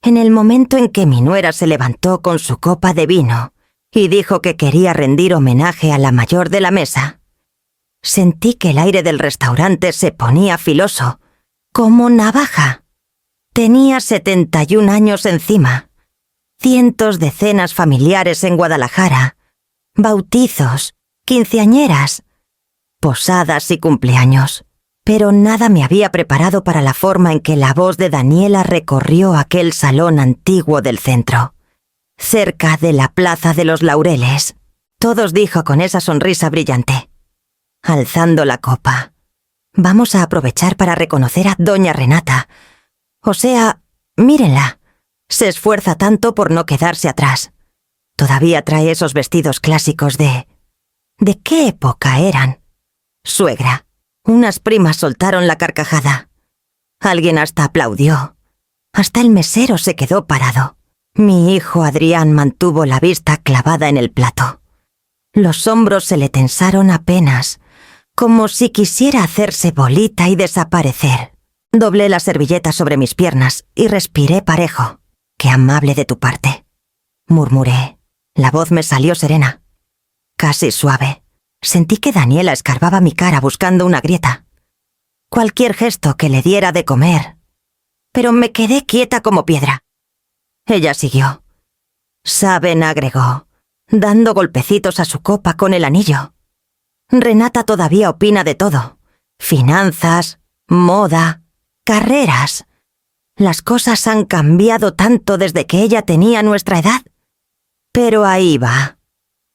En el momento en que mi nuera se levantó con su copa de vino y dijo que quería rendir homenaje a la mayor de la mesa, sentí que el aire del restaurante se ponía filoso, como navaja. Tenía 71 años encima, cientos de cenas familiares en Guadalajara, bautizos, quinceañeras, posadas y cumpleaños. Pero nada me había preparado para la forma en que la voz de Daniela recorrió aquel salón antiguo del centro, cerca de la Plaza de los Laureles. Todos dijo con esa sonrisa brillante, alzando la copa: vamos a aprovechar para reconocer a doña Renata. O sea, mírenla, se esfuerza tanto por no quedarse atrás. Todavía trae esos vestidos clásicos de... ¿De qué época eran? Suegra. Unas primas soltaron la carcajada. Alguien hasta aplaudió. Hasta el mesero se quedó parado. Mi hijo Adrián mantuvo la vista clavada en el plato. Los hombros se le tensaron apenas, como si quisiera hacerse bolita y desaparecer. Doblé la servilleta sobre mis piernas y respiré parejo. «Qué amable de tu parte», murmuré. La voz me salió serena, casi suave. Sentí que Daniela escarbaba mi cara buscando una grieta. Cualquier gesto que le diera de comer. Pero me quedé quieta como piedra. Ella siguió. «Saben», agregó, dando golpecitos a su copa con el anillo. «Renata todavía opina de todo. Finanzas, moda, carreras. Las cosas han cambiado tanto desde que ella tenía nuestra edad. Pero ahí va,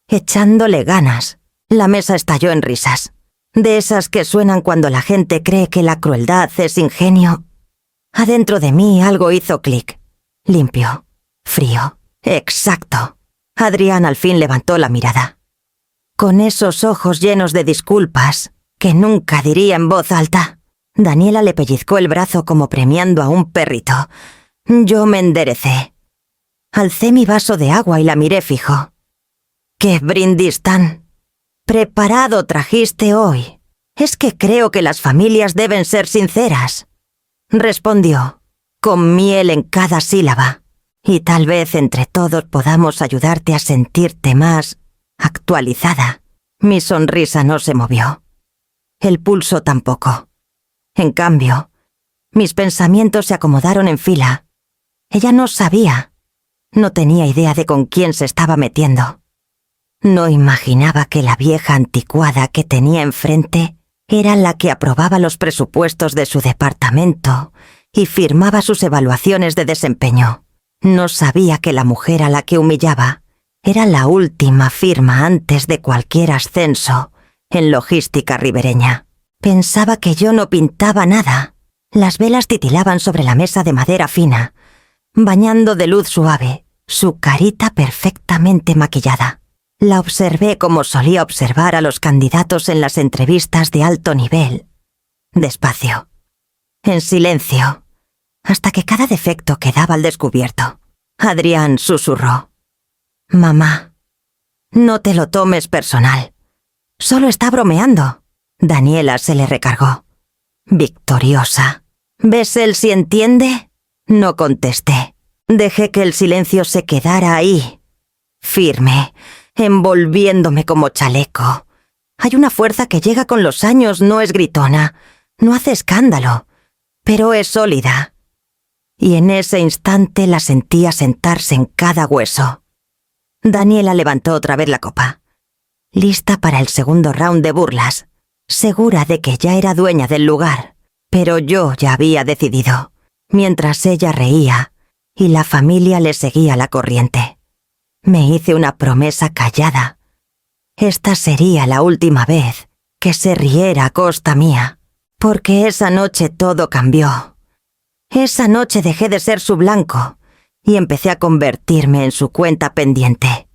echándole ganas». La mesa estalló en risas, de esas que suenan cuando la gente cree que la crueldad es ingenio. Adentro de mí algo hizo clic. Limpio, frío, exacto. Adrián al fin levantó la mirada. Con esos ojos llenos de disculpas, que nunca diría en voz alta. Daniela le pellizcó el brazo como premiando a un perrito. Yo me enderecé. Alcé mi vaso de agua y la miré fijo. «¿Qué brindis tan preparado trajiste hoy? Es que creo que las familias deben ser sinceras», respondió, con miel en cada sílaba. «Y tal vez entre todos podamos ayudarte a sentirte más actualizada». Mi sonrisa no se movió. El pulso tampoco. En cambio, mis pensamientos se acomodaron en fila. Ella no sabía. No tenía idea de con quién se estaba metiendo. No imaginaba que la vieja anticuada que tenía enfrente era la que aprobaba los presupuestos de su departamento y firmaba sus evaluaciones de desempeño. No sabía que la mujer a la que humillaba era la última firma antes de cualquier ascenso en logística ribereña. Pensaba que yo no pintaba nada. Las velas titilaban sobre la mesa de madera fina, bañando de luz suave su carita perfectamente maquillada. La observé como solía observar a los candidatos en las entrevistas de alto nivel. Despacio, en silencio, hasta que cada defecto quedaba al descubierto. Adrián susurró: «Mamá, no te lo tomes personal. Solo está bromeando». Daniela se le recargó. Victoriosa. «¿Ves él si entiende?» No contesté. Dejé que el silencio se quedara ahí, firme, envolviéndome como chaleco. Hay una fuerza que llega con los años, no es gritona, no hace escándalo, pero es sólida. Y en ese instante la sentía sentarse en cada hueso. Daniela levantó otra vez la copa, lista para el segundo round de burlas, segura de que ya era dueña del lugar, pero yo ya había decidido, mientras ella reía y la familia le seguía la corriente. Me hice una promesa callada. Esta sería la última vez que se riera a costa mía, porque esa noche todo cambió. Esa noche dejé de ser su blanco y empecé a convertirme en su cuenta pendiente.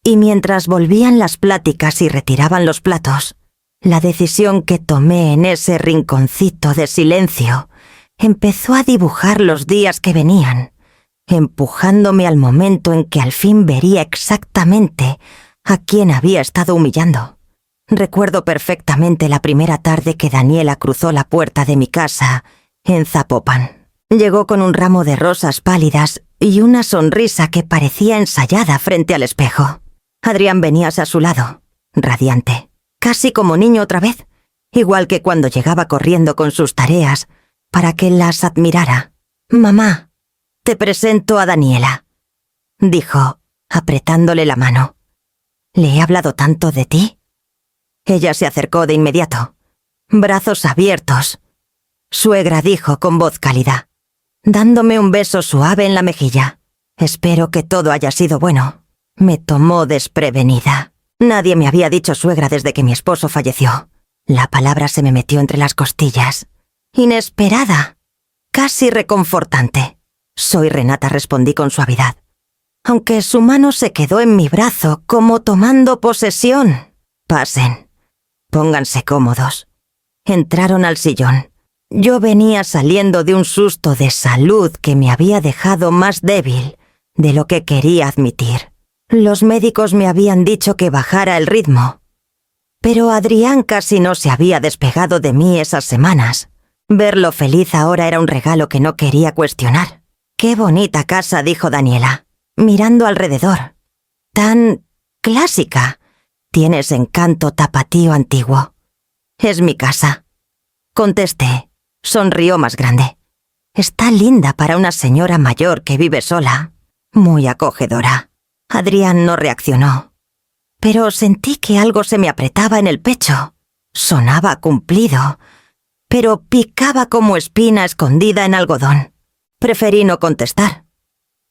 Y mientras volvían las pláticas y retiraban los platos, la decisión que tomé en ese rinconcito de silencio empezó a dibujar los días que venían, empujándome al momento en que al fin vería exactamente a quién había estado humillando. Recuerdo perfectamente la primera tarde que Daniela cruzó la puerta de mi casa en Zapopan. Llegó con un ramo de rosas pálidas y una sonrisa que parecía ensayada frente al espejo. Adrián venía a su lado, radiante, casi como niño otra vez, igual que cuando llegaba corriendo con sus tareas para que las admirara. «Mamá, te presento a Daniela», dijo, apretándole la mano. «¿Le he hablado tanto de ti?» Ella se acercó de inmediato, brazos abiertos. «Suegra», dijo con voz cálida, dándome un beso suave en la mejilla. «Espero que todo haya sido bueno». Me tomó desprevenida. Nadie me había dicho suegra desde que mi esposo falleció. La palabra se me metió entre las costillas. Inesperada, casi reconfortante. «Soy Renata», respondí con suavidad, aunque su mano se quedó en mi brazo como tomando posesión. «Pasen. Pónganse cómodos». Entraron al sillón. Yo venía saliendo de un susto de salud que me había dejado más débil de lo que quería admitir. Los médicos me habían dicho que bajara el ritmo. Pero Adrián casi no se había despegado de mí esas semanas. Verlo feliz ahora era un regalo que no quería cuestionar. «Qué bonita casa», dijo Daniela, mirando alrededor. «Tan clásica. Tienes encanto tapatío antiguo». «Es mi casa», contesté. Sonrió más grande. «Está linda para una señora mayor que vive sola. Muy acogedora». Adrián no reaccionó, pero sentí que algo se me apretaba en el pecho. Sonaba cumplido, pero picaba como espina escondida en algodón. Preferí no contestar.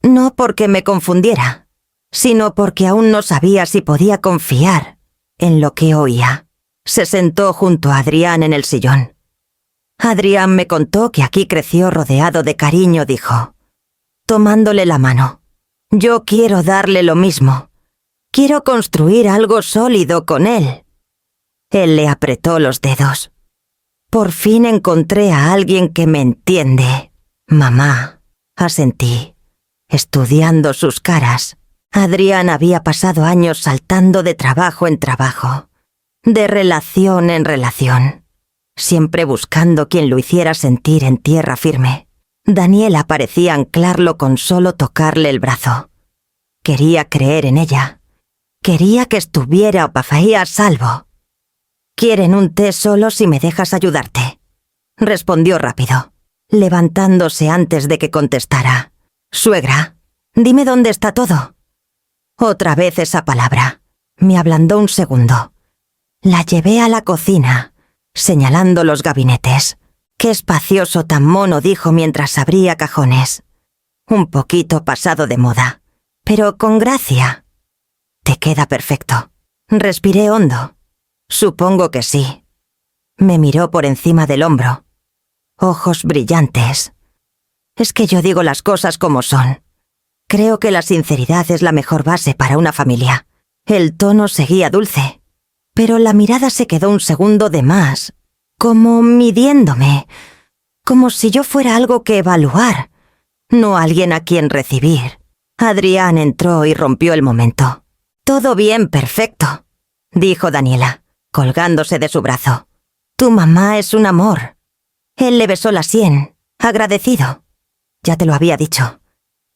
No porque me confundiera, sino porque aún no sabía si podía confiar en lo que oía. Se sentó junto a Adrián en el sillón. Adrián me contó que aquí creció rodeado de cariño, dijo, tomándole la mano. «Yo quiero darle lo mismo. Quiero construir algo sólido con él». Él le apretó los dedos. «Por fin encontré a alguien que me entiende, mamá», asentí, estudiando sus caras. Adrián había pasado años saltando de trabajo en trabajo, de relación en relación, siempre buscando quien lo hiciera sentir en tierra firme. Daniela parecía anclarlo con solo tocarle el brazo. Quería creer en ella. Quería que estuviera ahí a salvo. «¿Quieren un té solo si me dejas ayudarte?», respondió rápido, levantándose antes de que contestara. «Suegra, dime dónde está todo». Otra vez esa palabra. Me ablandó un segundo. La llevé a la cocina, señalando los gabinetes. «Qué espacioso tan mono», dijo mientras abría cajones. «Un poquito pasado de moda, pero con gracia». «Te queda perfecto». Respiré hondo. «Supongo que sí». Me miró por encima del hombro. Ojos brillantes. «Es que yo digo las cosas como son. Creo que la sinceridad es la mejor base para una familia». El tono seguía dulce, pero la mirada se quedó un segundo de más, como midiéndome, como si yo fuera algo que evaluar, no alguien a quien recibir. Adrián entró y rompió el momento. «Todo bien, perfecto», dijo Daniela, colgándose de su brazo. «Tu mamá es un amor». Él le besó la sien, agradecido. «Ya te lo había dicho.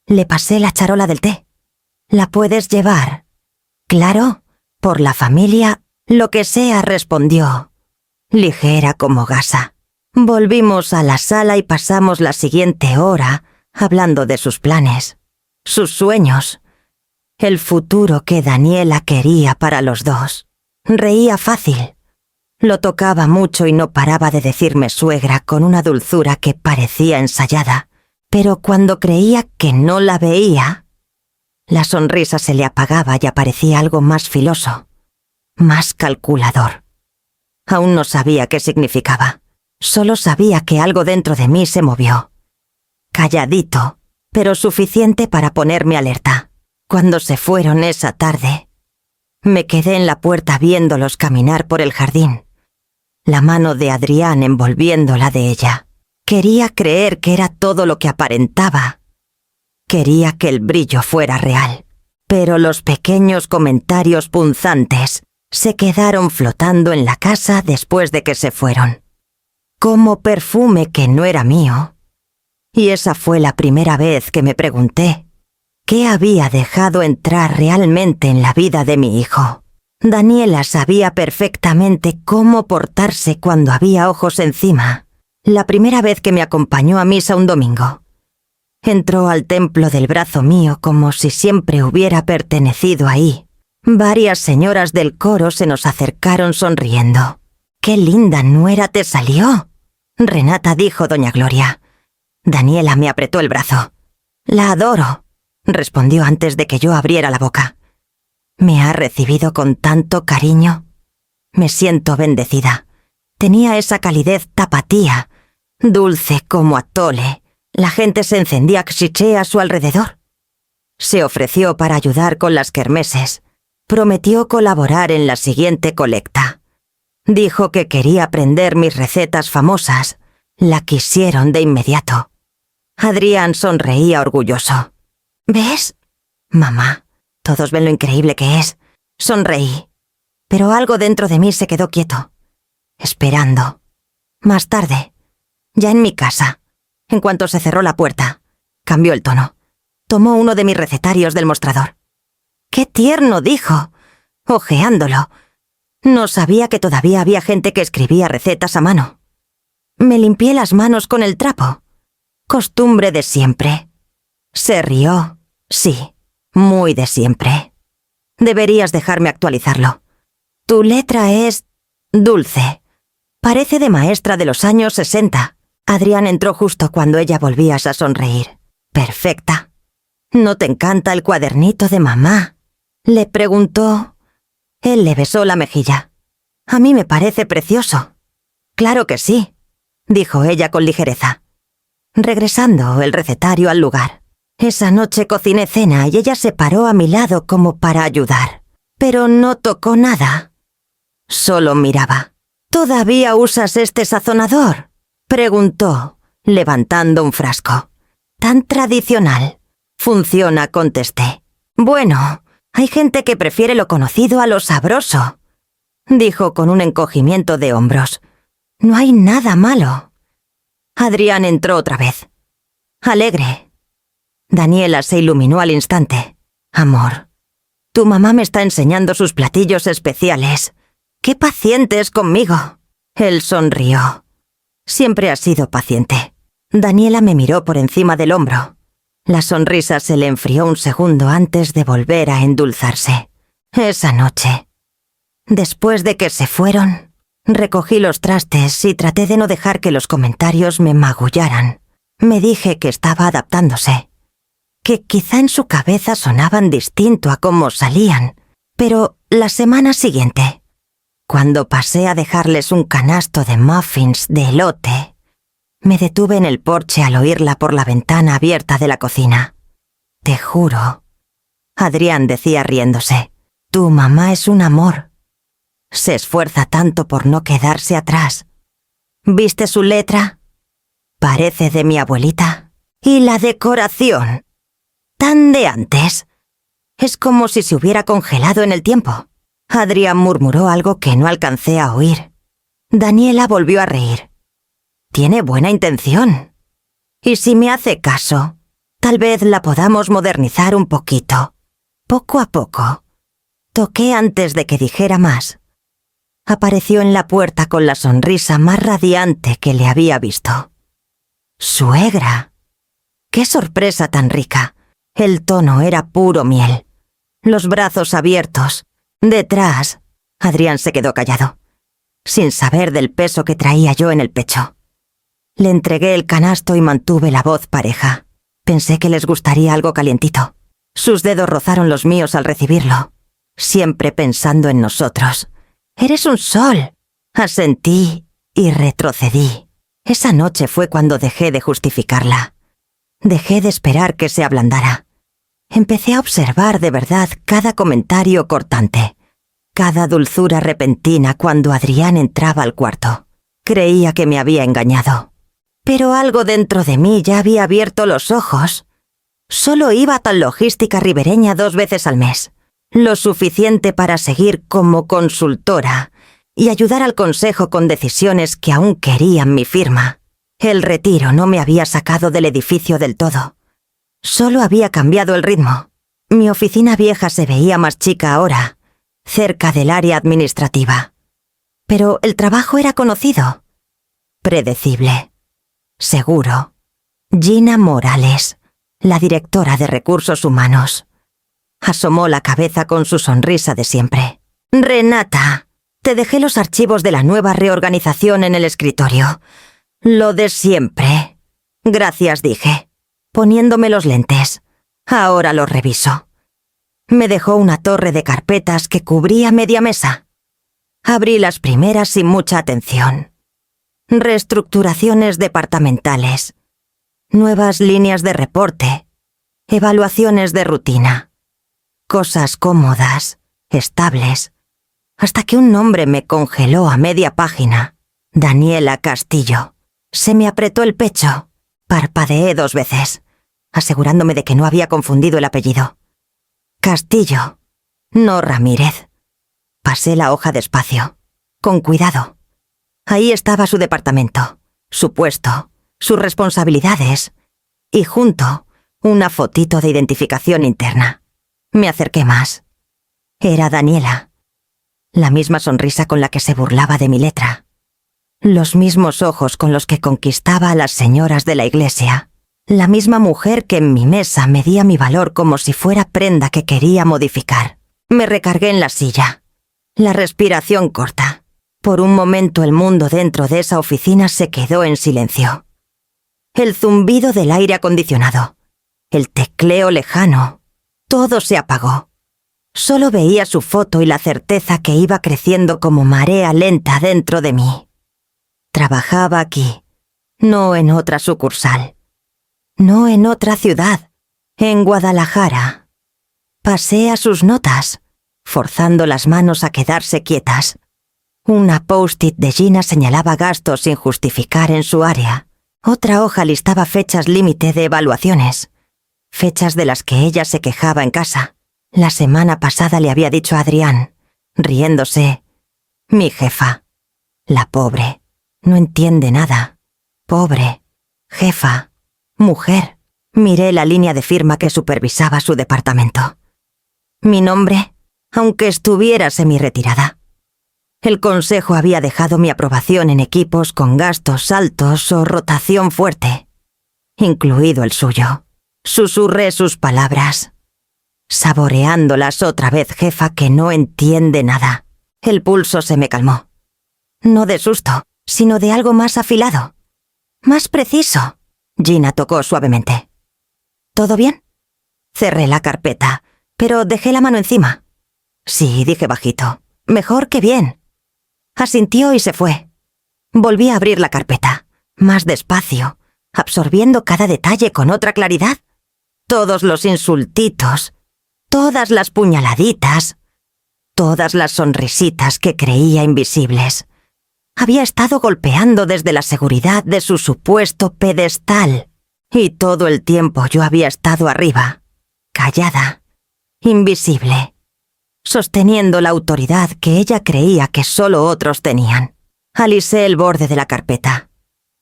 Le pasé la charola del té. La puedes llevar». «Claro, por la familia, lo que sea», respondió, ligera como gasa. Volvimos a la sala y pasamos la siguiente hora hablando de sus planes, sus sueños, el futuro que Daniela quería para los dos. Reía fácil. Lo tocaba mucho y no paraba de decirme suegra con una dulzura que parecía ensayada, pero cuando creía que no la veía, la sonrisa se le apagaba y aparecía algo más filoso, más calculador. Aún no sabía qué significaba. Solo sabía que algo dentro de mí se movió. Calladito, pero suficiente para ponerme alerta. Cuando se fueron esa tarde, me quedé en la puerta viéndolos caminar por el jardín, la mano de Adrián envolviendo la de ella. Quería creer que era todo lo que aparentaba. Quería que el brillo fuera real, pero los pequeños comentarios punzantes se quedaron flotando en la casa después de que se fueron. Como perfume que no era mío, Y esa fue la primera vez que me pregunté qué había dejado entrar realmente en la vida de mi hijo. Daniela sabía perfectamente cómo portarse cuando había ojos encima. La primera vez que me acompañó a misa un domingo. Entró al templo del brazo mío como si siempre hubiera pertenecido ahí. Varias señoras del coro se nos acercaron sonriendo. «¡Qué linda nuera te salió!», Renata dijo doña Gloria. Daniela me apretó el brazo. «La adoro», respondió antes de que yo abriera la boca. «Me ha recibido con tanto cariño. Me siento bendecida. Tenía esa calidez tapatía, dulce como atole. La gente se encendía chiché a su alrededor. Se ofreció para ayudar con las kermeses. Prometió colaborar en la siguiente colecta. Dijo que quería aprender mis recetas famosas. La quisieron de inmediato». Adrián sonreía orgulloso. «¿Ves? Mamá, todos ven lo increíble que es». Sonreí, pero algo dentro de mí se quedó quieto, esperando. Más tarde, ya en mi casa, en cuanto se cerró la puerta, cambió el tono. Tomó uno de mis recetarios del mostrador. «¡Qué tierno!», dijo, hojeándolo. No sabía que todavía había gente que escribía recetas a mano. Me limpié las manos con el trapo. Costumbre de siempre. Se rió. Sí, muy de siempre. Deberías dejarme actualizarlo. Tu letra es dulce. Parece de maestra de los años 60. Adrián entró justo cuando ella volvía a sonreír. Perfecta. ¿No te encanta el cuadernito de mamá?, le preguntó. Él le besó la mejilla. A mí me parece precioso. Claro que sí, dijo ella con ligereza. Regresando el recetario al lugar. Esa noche cociné cena y ella se paró a mi lado como para ayudar. Pero no tocó nada. Solo miraba. ¿Todavía usas este sazonador?, preguntó, levantando un frasco. Tan tradicional. Funciona, contesté. Bueno, hay gente que prefiere lo conocido a lo sabroso, dijo con un encogimiento de hombros. No hay nada malo. Adrián entró otra vez. Alegre. Daniela se iluminó al instante. Amor, tu mamá me está enseñando sus platillos especiales. ¡Qué paciente es conmigo! Él sonrió. Siempre has sido paciente. Daniela me miró por encima del hombro. La sonrisa se le enfrió un segundo antes de volver a endulzarse. Esa noche, después de que se fueron, recogí los trastes y traté de no dejar que los comentarios me magullaran. Me dije que estaba adaptándose, que quizá en su cabeza sonaban distinto a cómo salían, pero la semana siguiente, cuando pasé a dejarles un canasto de muffins de elote, me detuve en el porche al oírla por la ventana abierta de la cocina. Te juro, Adrián decía riéndose, tu mamá es un amor. Se esfuerza tanto por no quedarse atrás. ¿Viste su letra? Parece de mi abuelita. Y la decoración, tan de antes. Es como si se hubiera congelado en el tiempo. Adrián murmuró algo que no alcancé a oír. Daniela volvió a reír. Tiene buena intención. Y si me hace caso, tal vez la podamos modernizar un poquito. Poco a poco. Toqué antes de que dijera más. Apareció en la puerta con la sonrisa más radiante que le había visto. ¡Suegra! ¡Qué sorpresa tan rica! El tono era puro miel. Los brazos abiertos. Detrás, Adrián se quedó callado, sin saber del peso que traía yo en el pecho. Le entregué el canasto y mantuve la voz pareja. Pensé que les gustaría algo calientito. Sus dedos rozaron los míos al recibirlo, siempre pensando en nosotros. «Eres un sol», asentí y retrocedí. Esa noche fue cuando dejé de justificarla. Dejé de esperar que se ablandara. Empecé a observar de verdad cada comentario cortante, cada dulzura repentina cuando Adrián entraba al cuarto. Creía que me había engañado. Pero algo dentro de mí ya había abierto los ojos. Solo iba a tal logística ribereña 2 veces al mes. Lo suficiente para seguir como consultora y ayudar al consejo con decisiones que aún querían mi firma. El retiro no me había sacado del edificio del todo. Solo había cambiado el ritmo. Mi oficina vieja se veía más chica ahora, cerca del área administrativa. Pero el trabajo era conocido. Predecible. Seguro. Gina Morales, la directora de Recursos Humanos. Asomó la cabeza con su sonrisa de siempre. «Renata, te dejé los archivos de la nueva reorganización en el escritorio. Lo de siempre». «Gracias», dije, poniéndome los lentes. «Ahora los reviso». Me dejó una torre de carpetas que cubría media mesa. Abrí las primeras sin mucha atención. Reestructuraciones departamentales. Nuevas líneas de reporte. Evaluaciones de rutina. Cosas cómodas, estables. Hasta que un nombre me congeló a media página. Daniela Castillo. Se me apretó el pecho. Parpadeé 2 veces, asegurándome de que no había confundido el apellido. Castillo, no Ramírez. Pasé la hoja despacio, con cuidado. Ahí estaba su departamento, su puesto, sus responsabilidades y junto una fotito de identificación interna. Me acerqué más. Era Daniela. La misma sonrisa con la que se burlaba de mi letra. Los mismos ojos con los que conquistaba a las señoras de la iglesia. La misma mujer que en mi mesa medía mi valor como si fuera prenda que quería modificar. Me recargué en la silla. La respiración corta. Por un momento el mundo dentro de esa oficina se quedó en silencio. El zumbido del aire acondicionado. El tecleo lejano. Todo se apagó. Solo veía su foto y la certeza que iba creciendo como marea lenta dentro de mí. Trabajaba aquí, no en otra sucursal. No en otra ciudad, en Guadalajara. Pasé a sus notas, forzando las manos a quedarse quietas. Una post-it de Gina señalaba gastos sin justificar en su área. Otra hoja listaba fechas límite de evaluaciones, fechas de las que ella se quejaba en casa. La semana pasada le había dicho a Adrián, riéndose, «Mi jefa, la pobre, no entiende nada. Pobre, jefa». Mujer. Miré la línea de firma que supervisaba su departamento. Mi nombre, aunque estuviera semi-retirada. El consejo había dejado mi aprobación en equipos con gastos altos o rotación fuerte, incluido el suyo. Susurré sus palabras, saboreándolas otra vez, jefa que no entiende nada. El pulso se me calmó. No de susto, sino de algo más afilado. Más preciso. Gina tocó suavemente. ¿Todo bien? Cerré la carpeta, pero dejé la mano encima. Sí, dije bajito. Mejor que bien. Asintió y se fue. Volví a abrir la carpeta, más despacio, absorbiendo cada detalle con otra claridad. Todos los insultitos, todas las puñaladitas, todas las sonrisitas que creía invisibles. Había estado golpeando desde la seguridad de su supuesto pedestal, y todo el tiempo yo había estado arriba, callada, invisible, sosteniendo la autoridad que ella creía que solo otros tenían. Alisé el borde de la carpeta,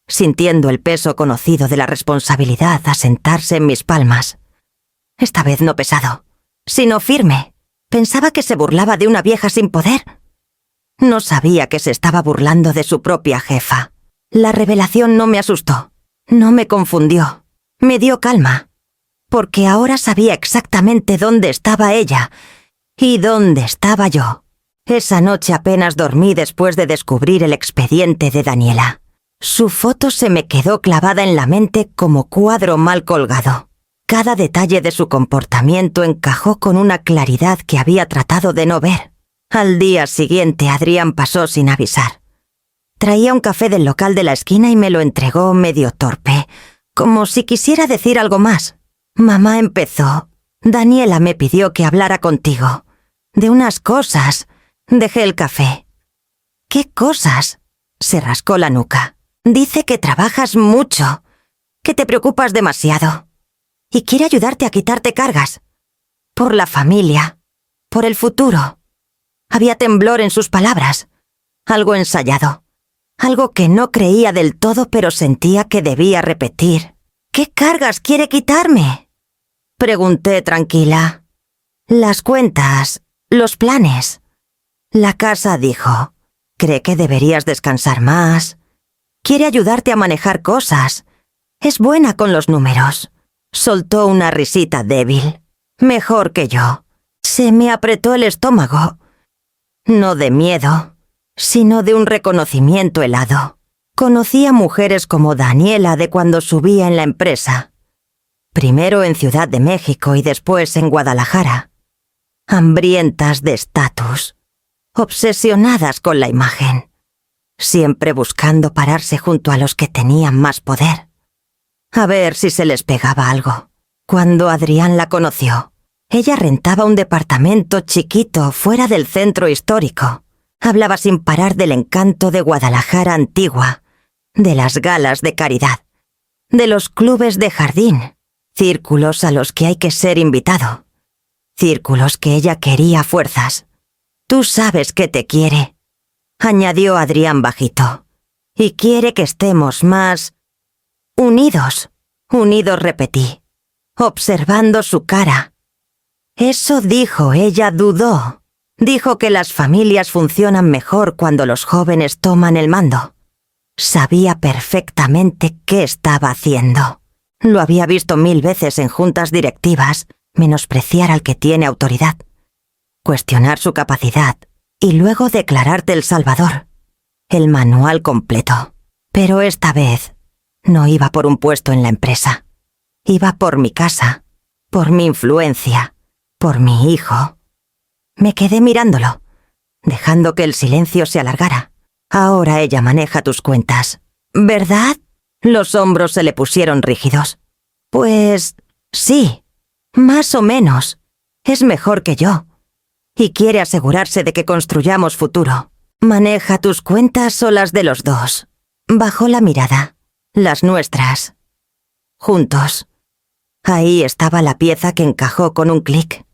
sintiendo el peso conocido de la responsabilidad asentarse en mis palmas. Esta vez no pesado, sino firme. Pensaba que se burlaba de una vieja sin poder. No sabía que se estaba burlando de su propia jefa. La revelación no me asustó, no me confundió, me dio calma, porque ahora sabía exactamente dónde estaba ella y dónde estaba yo. Esa noche apenas dormí después de descubrir el expediente de Daniela. Su foto se me quedó clavada en la mente como cuadro mal colgado. Cada detalle de su comportamiento encajó con una claridad que había tratado de no ver. Al día siguiente Adrián pasó sin avisar. Traía un café del local de la esquina y me lo entregó medio torpe, como si quisiera decir algo más. Mamá empezó. Daniela me pidió que hablara contigo. De unas cosas. Dejé el café. ¿Qué cosas? Se rascó la nuca. Dice que trabajas mucho, que te preocupas demasiado. Y quiere ayudarte a quitarte cargas. Por la familia. Por el futuro. Había temblor en sus palabras, algo ensayado. algo que no creía del todo pero sentía que debía repetir. ¿Qué cargas quiere quitarme? Pregunté tranquila. Las cuentas, los planes. La casa dijo, cree que deberías descansar más. Quiere ayudarte a manejar cosas. Es buena con los números. Soltó una risita débil. Mejor que yo. Se me apretó el estómago. No de miedo, sino de un reconocimiento helado. Conocía mujeres como Daniela de cuando subía en la empresa. Primero en Ciudad de México y después en Guadalajara. Hambrientas de estatus. Obsesionadas con la imagen. Siempre buscando pararse junto a los que tenían más poder. A ver si se les pegaba algo. Cuando Adrián la conoció, ella rentaba un departamento chiquito fuera del centro histórico. Hablaba sin parar del encanto de Guadalajara antigua, de las galas de caridad, de los clubes de jardín, círculos a los que hay que ser invitado, círculos que ella quería a fuerzas. Tú sabes que te quiere, añadió Adrián bajito, y quiere que estemos más unidos. Unidos, repetí, observando su cara. Eso dijo, ella dudó. Dijo que las familias funcionan mejor cuando los jóvenes toman el mando. Sabía perfectamente qué estaba haciendo. Lo había visto 1000 veces en juntas directivas menospreciar al que tiene autoridad, cuestionar su capacidad y luego declararte el salvador. El manual completo. Pero esta vez no iba por un puesto en la empresa. Iba por mi casa, por mi influencia, por mi hijo. Me quedé mirándolo, dejando que el silencio se alargara. Ahora ella maneja tus cuentas, ¿verdad? Los hombros se le pusieron rígidos. Pues sí, más o menos. Es mejor que yo. Y quiere asegurarse de que construyamos futuro. Maneja tus cuentas o las de los dos. Bajó la mirada. Las nuestras. Juntos. Ahí estaba la pieza que encajó con un clic.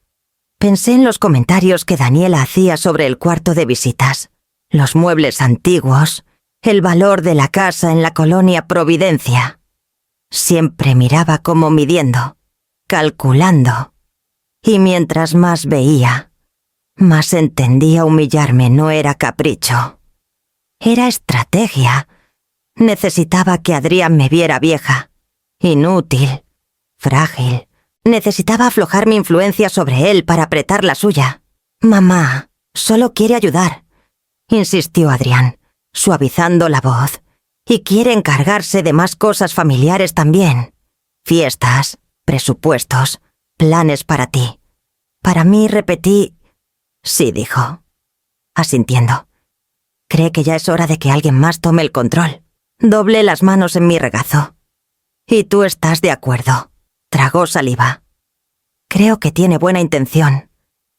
Pensé en los comentarios que Daniela hacía sobre el cuarto de visitas, los muebles antiguos, el valor de la casa en la colonia Providencia. Siempre miraba como midiendo, calculando. Y mientras más veía, más entendía humillarme no era capricho. Era estrategia. Necesitaba que Adrián me viera vieja, inútil, frágil. Necesitaba aflojar mi influencia sobre él para apretar la suya. Mamá, solo quiere ayudar, insistió Adrián, suavizando la voz. Y quiere encargarse de más cosas familiares también. Fiestas, presupuestos, planes para ti. Para mí, repetí. Sí, dijo, asintiendo. Cree que ya es hora de que alguien más tome el control. Doblé las manos en mi regazo. Y tú estás de acuerdo. Tragó saliva. Creo que tiene buena intención.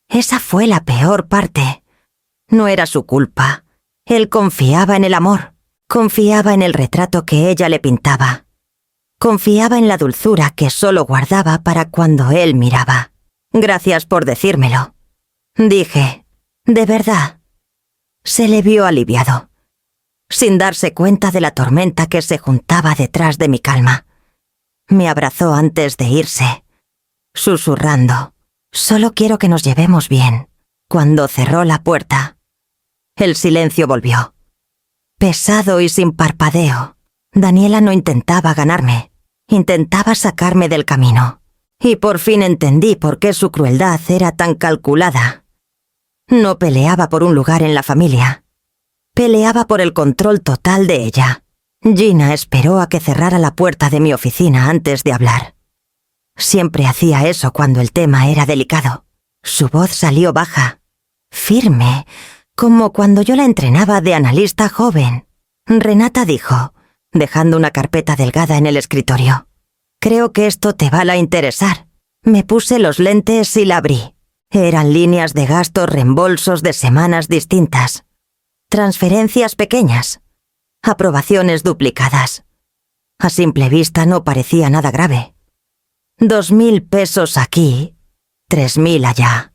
Esa fue la peor parte. No era su culpa. Él confiaba en el amor. Confiaba en el retrato que ella le pintaba. Confiaba en la dulzura que solo guardaba para cuando él miraba. Gracias por decírmelo. Dije, ¿de verdad? Se le vio aliviado, sin darse cuenta de la tormenta que se juntaba detrás de mi calma. Me abrazó antes de irse, susurrando, «Solo quiero que nos llevemos bien». Cuando cerró la puerta, el silencio volvió. Pesado y sin parpadeo. Daniela no intentaba ganarme, intentaba sacarme del camino. Y por fin entendí por qué su crueldad era tan calculada. No peleaba por un lugar en la familia. Peleaba por el control total de ella. Gina esperó a que cerrara la puerta de mi oficina antes de hablar. Siempre hacía eso cuando el tema era delicado. Su voz salió baja, firme, como cuando yo la entrenaba de analista joven. Renata dijo, dejando una carpeta delgada en el escritorio. «Creo que esto te va a interesar». Me puse los lentes y la abrí. Eran líneas de gastos, reembolsos de semanas distintas. Transferencias pequeñas. Aprobaciones duplicadas. A simple vista no parecía nada grave. 2.000 pesos aquí, 3.000 allá.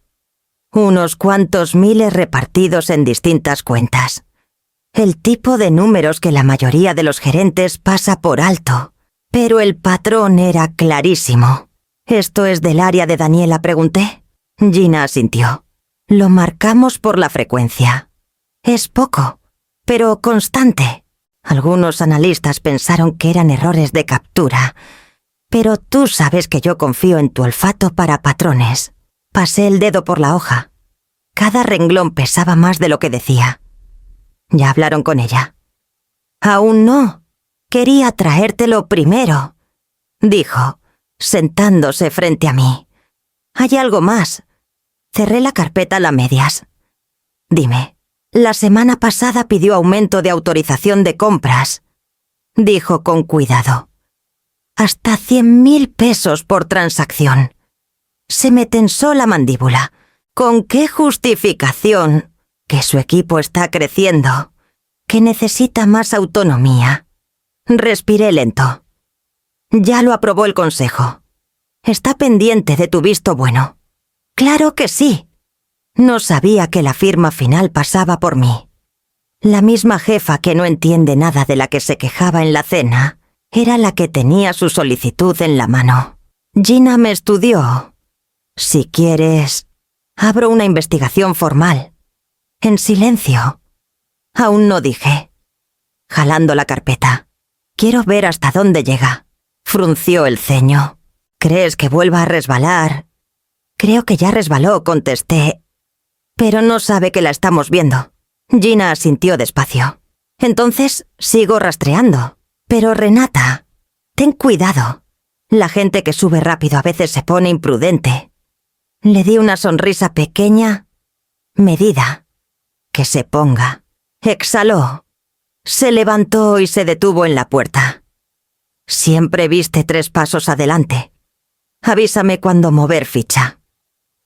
Unos cuantos miles repartidos en distintas cuentas. El tipo de números que la mayoría de los gerentes pasa por alto. Pero el patrón era clarísimo. ¿Esto es del área de Daniela?, pregunté. Gina asintió. Lo marcamos por la frecuencia. Es poco, pero constante. Algunos analistas pensaron que eran errores de captura. Pero tú sabes que yo confío en tu olfato para patrones. Pasé el dedo por la hoja. Cada renglón pesaba más de lo que decía. ¿Ya hablaron con ella? Aún no. Quería traértelo primero, dijo, sentándose frente a mí. Hay algo más. Cerré la carpeta a medias. Dime, la semana pasada pidió aumento de autorización de compras, dijo con cuidado. Hasta 100.000 pesos por transacción. Se me tensó la mandíbula. ¿Con qué justificación? Que su equipo está creciendo, que necesita más autonomía. Respiré lento. Ya lo aprobó el consejo. Está pendiente de tu visto bueno. Claro que sí. No sabía que la firma final pasaba por mí. La misma jefa que no entiende nada de la que se quejaba en la cena era la que tenía su solicitud en la mano. Gina me estudió. Si quieres, abro una investigación formal. En silencio. Aún no dije. Jalando la carpeta. Quiero ver hasta dónde llega. Frunció el ceño. ¿Crees que vuelva a resbalar? Creo que ya resbaló, contesté. Pero no sabe que la estamos viendo. Gina asintió despacio. Entonces sigo rastreando. Pero Renata, ten cuidado. La gente que sube rápido a veces se pone imprudente. Le di una sonrisa pequeña, medida. Que se ponga. Exhaló. Se levantó y se detuvo en la puerta. Siempre viste 3 pasos adelante. Avísame cuando mover ficha.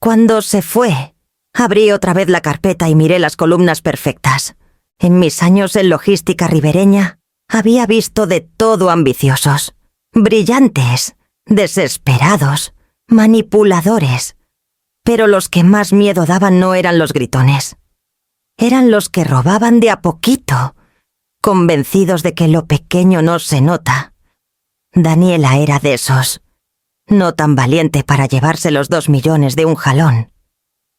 Cuando se fue, abrí otra vez la carpeta y miré las columnas perfectas. En mis años en logística ribereña, había visto de todo ambiciosos, brillantes, desesperados, manipuladores. Pero los que más miedo daban no eran los gritones. Eran los que robaban de a poquito, convencidos de que lo pequeño no se nota. Daniela era de esos. No tan valiente para llevarse los 2 millones de un jalón.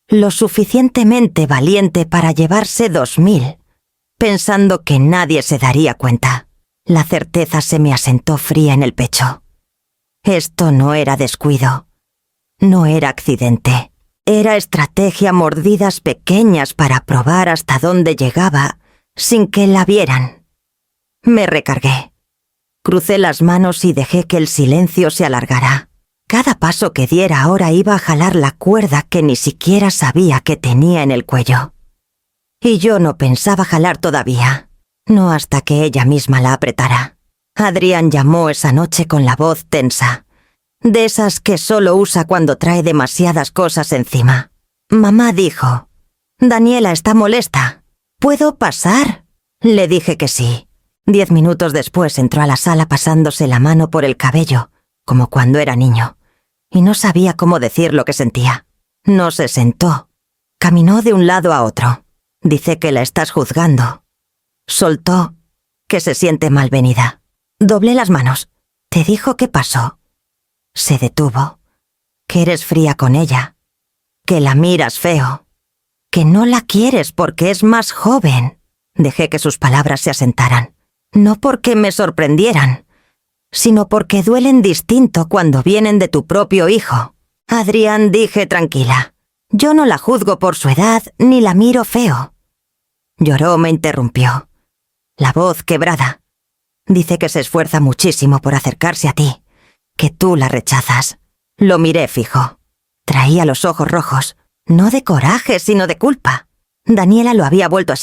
Lo suficientemente valiente para llevarse 2.000, pensando que nadie se daría cuenta. La certeza se me asentó fría en el pecho. Esto no era descuido. No era accidente. Era estrategia, mordidas pequeñas para probar hasta dónde llegaba sin que la vieran. Me recargué. Crucé las manos y dejé que el silencio se alargara. Cada paso que diera ahora iba a jalar la cuerda que ni siquiera sabía que tenía en el cuello. Y yo no pensaba jalar todavía, no hasta que ella misma la apretara. Adrián llamó esa noche con la voz tensa, de esas que solo usa cuando trae demasiadas cosas encima. Mamá dijo, «Daniela está molesta. ¿Puedo pasar?» Le dije que sí. 10 minutos después entró a la sala pasándose la mano por el cabello, como cuando era niño, y no sabía cómo decir lo que sentía. No se sentó. Caminó de un lado a otro. Dice que la estás juzgando. Soltó, que se siente malvenida. Doblé las manos. ¿Te dijo qué pasó? Se detuvo. Que eres fría con ella. Que la miras feo. Que no la quieres porque es más joven. Dejé que sus palabras se asentaran. No porque me sorprendieran, sino porque duelen distinto cuando vienen de tu propio hijo. Adrián, dije tranquila. Yo no la juzgo por su edad ni la miro feo. Lloró, me interrumpió. La voz quebrada. Dice que se esfuerza muchísimo por acercarse a ti, que tú la rechazas. Lo miré fijo. Traía los ojos rojos, no de coraje, sino de culpa. Daniela lo había vuelto a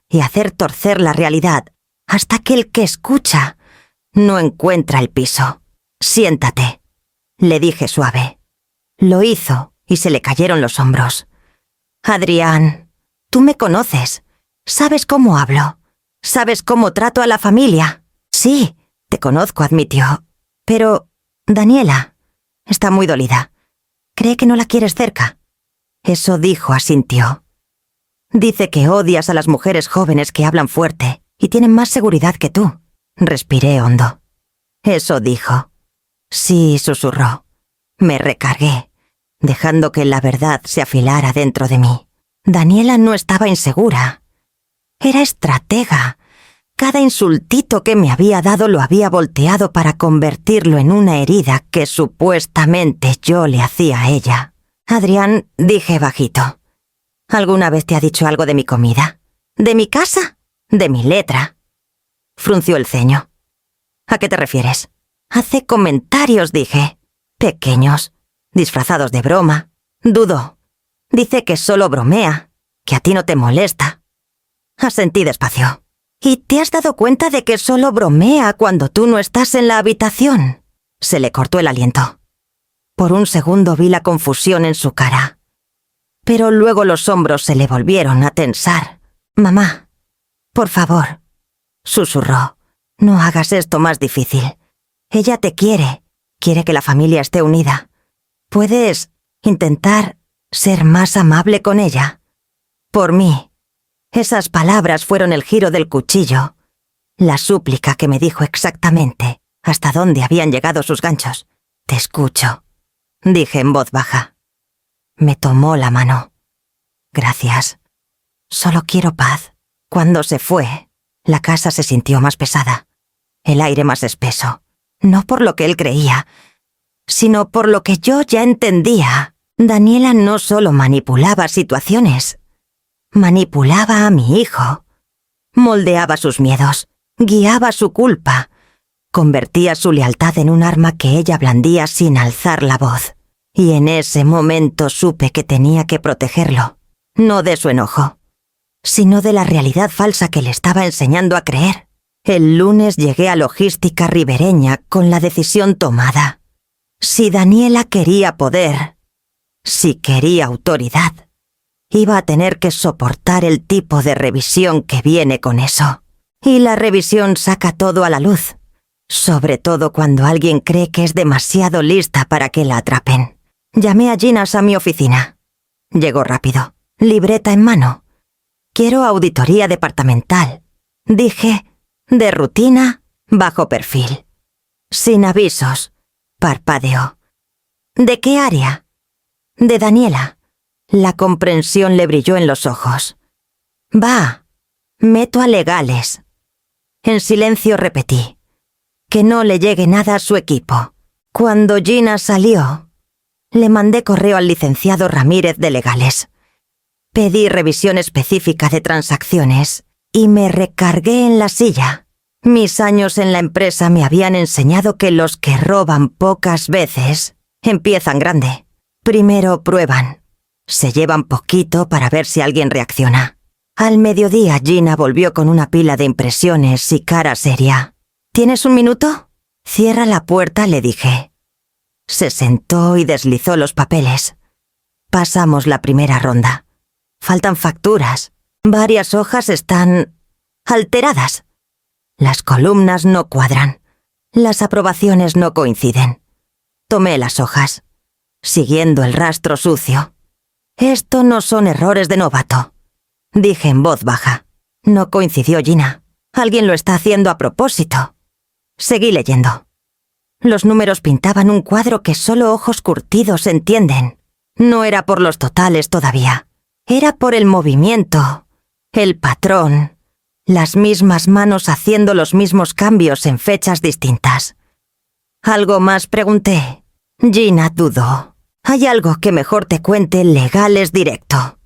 y hacer torcer la realidad, hasta que el que escucha no encuentra el piso. Siéntate, le dije suave. Lo hizo y se le cayeron los hombros. Adrián, tú me conoces. Sabes cómo hablo. Sabes cómo trato a la familia. Sí, te conozco, admitió. Pero Daniela está muy dolida. Cree que no la quieres cerca. Eso dijo, asintió. Dice que odias a las mujeres jóvenes que hablan fuerte y tienen más seguridad que tú. Respiré hondo. Eso dijo. Sí, susurró. Me recargué, dejando que la verdad se afilara dentro de mí. Daniela no estaba insegura. Era estratega. Cada insultito que me había dado lo había volteado para convertirlo en una herida que supuestamente yo le hacía a ella. Adrián, dije bajito. ¿Alguna vez te ha dicho algo de mi comida? ¿De mi casa? ¿De mi letra? Frunció el ceño. ¿A qué te refieres? Hace comentarios, dije. Pequeños, disfrazados de broma. Dudó. Dice que solo bromea, que a ti no te molesta. Asentí despacio. ¿Y te has dado cuenta de que solo bromea cuando tú no estás en la habitación? Se le cortó el aliento. Por un segundo vi la confusión en su cara. Pero luego los hombros se le volvieron a tensar. Mamá, por favor, susurró. No hagas esto más difícil. Ella te quiere que la familia esté unida. ¿Puedes intentar ser más amable con ella? Por mí. Esas palabras fueron el giro del cuchillo, la súplica que me dijo exactamente hasta dónde habían llegado sus ganchos. Te escucho, dije en voz baja. Me tomó la mano. Gracias. Solo quiero paz. Cuando se fue, la casa se sintió más pesada, el aire más espeso, no por lo que él creía, sino por lo que yo ya entendía. Daniela no solo manipulaba situaciones, manipulaba a mi hijo, moldeaba sus miedos, guiaba su culpa, convertía su lealtad en un arma que ella blandía sin alzar la voz. Y en ese momento supe que tenía que protegerlo, no de su enojo, sino de la realidad falsa que le estaba enseñando a creer. El lunes llegué a Logística Ribereña con la decisión tomada. Si Daniela quería poder, si quería autoridad, iba a tener que soportar el tipo de revisión que viene con eso. Y la revisión saca todo a la luz, sobre todo cuando alguien cree que es demasiado lista para que la atrapen. Llamé a Ginas a mi oficina. Llegó rápido, libreta en mano. Quiero auditoría departamental. Dije, de rutina, bajo perfil. Sin avisos. Parpadeó. ¿De qué área? De Daniela. La comprensión le brilló en los ojos. Va, meto a legales. En silencio repetí. Que no le llegue nada a su equipo. Cuando Gina salió, le mandé correo al licenciado Ramírez de Legales. Pedí revisión específica de transacciones y me recargué en la silla. Mis años en la empresa me habían enseñado que los que roban pocas veces empiezan grande. Primero prueban. Se llevan poquito para ver si alguien reacciona. Al mediodía Gina volvió con una pila de impresiones y cara seria. ¿Tienes un minuto? Cierra la puerta, le dije. Se sentó y deslizó los papeles. Pasamos la primera ronda. Faltan facturas. Varias hojas están alteradas. Las columnas no cuadran. Las aprobaciones no coinciden. Tomé las hojas, siguiendo el rastro sucio. Esto no son errores de novato, dije en voz baja. No coincidió Gina. Alguien lo está haciendo a propósito. Seguí leyendo. Los números pintaban un cuadro que solo ojos curtidos entienden. No era por los totales todavía. Era por el movimiento, el patrón, las mismas manos haciendo los mismos cambios en fechas distintas. ¿Algo más?, pregunté. Gina dudó. Hay algo que mejor te cuente Legales directo.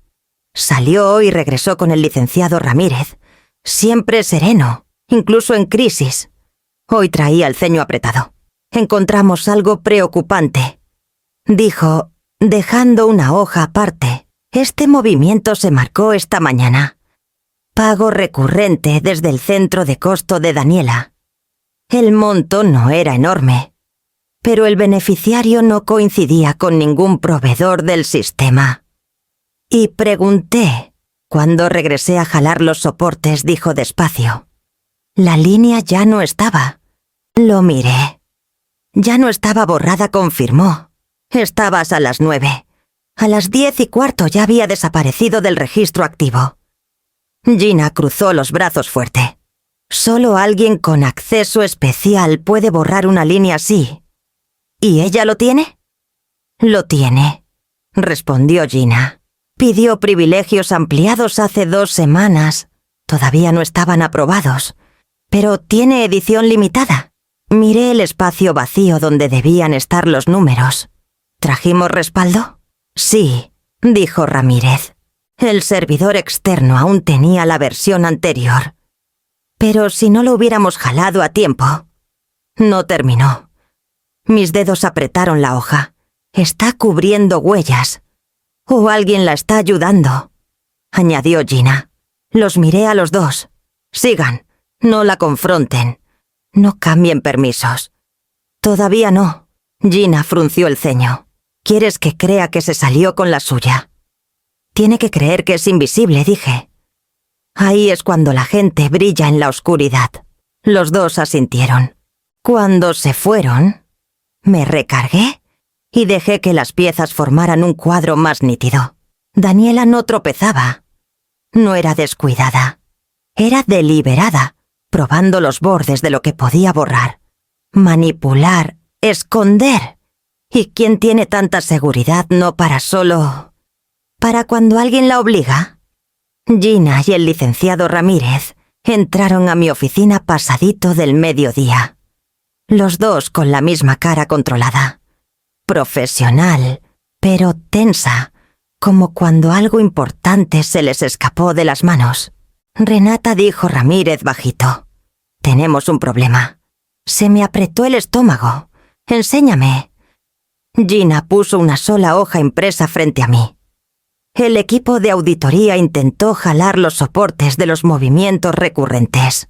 Salió y regresó con el licenciado Ramírez, siempre sereno, incluso en crisis. Hoy traía el ceño apretado. Encontramos algo preocupante, dijo, dejando una hoja aparte. Este movimiento se marcó esta mañana. Pago recurrente desde el centro de costo de Daniela. El monto no era enorme, pero el beneficiario no coincidía con ningún proveedor del sistema. Y pregunté. Cuando regresé a jalar los soportes, dijo despacio. La línea ya no estaba. Lo miré. Ya no estaba borrada, confirmó. Estabas a las 9. A las 10:15 ya había desaparecido del registro activo. Gina cruzó los brazos fuerte. Solo alguien con acceso especial puede borrar una línea así. ¿Y ella lo tiene? Lo tiene, respondió Gina. Pidió privilegios ampliados hace 2 semanas. Todavía no estaban aprobados. Pero tiene edición limitada. Miré el espacio vacío donde debían estar los números. ¿Trajimos respaldo? Sí, dijo Ramírez. El servidor externo aún tenía la versión anterior. Pero si no lo hubiéramos jalado a tiempo. No terminó. Mis dedos apretaron la hoja. Está cubriendo huellas. O alguien la está ayudando, añadió Gina. Los miré a los dos. Sigan. No la confronten. No cambien permisos. Todavía no. Gina frunció el ceño. ¿Quieres que crea que se salió con la suya? Tiene que creer que es invisible, dije. Ahí es cuando la gente brilla en la oscuridad. Los dos asintieron. Cuando se fueron, me recargué y dejé que las piezas formaran un cuadro más nítido. Daniela no tropezaba. No era descuidada. Era deliberada, probando los bordes de lo que podía borrar. Manipular, esconder. ¿Y quién tiene tanta seguridad no para solo... para cuando alguien la obliga? Gina y el licenciado Ramírez entraron a mi oficina pasadito del mediodía. Los dos con la misma cara controlada. Profesional, pero tensa, como cuando algo importante se les escapó de las manos. Renata dijo Ramírez bajito. Tenemos un problema. Se me apretó el estómago. Enséñame. Gina puso una sola hoja impresa frente a mí. El equipo de auditoría intentó jalar los soportes de los movimientos recurrentes.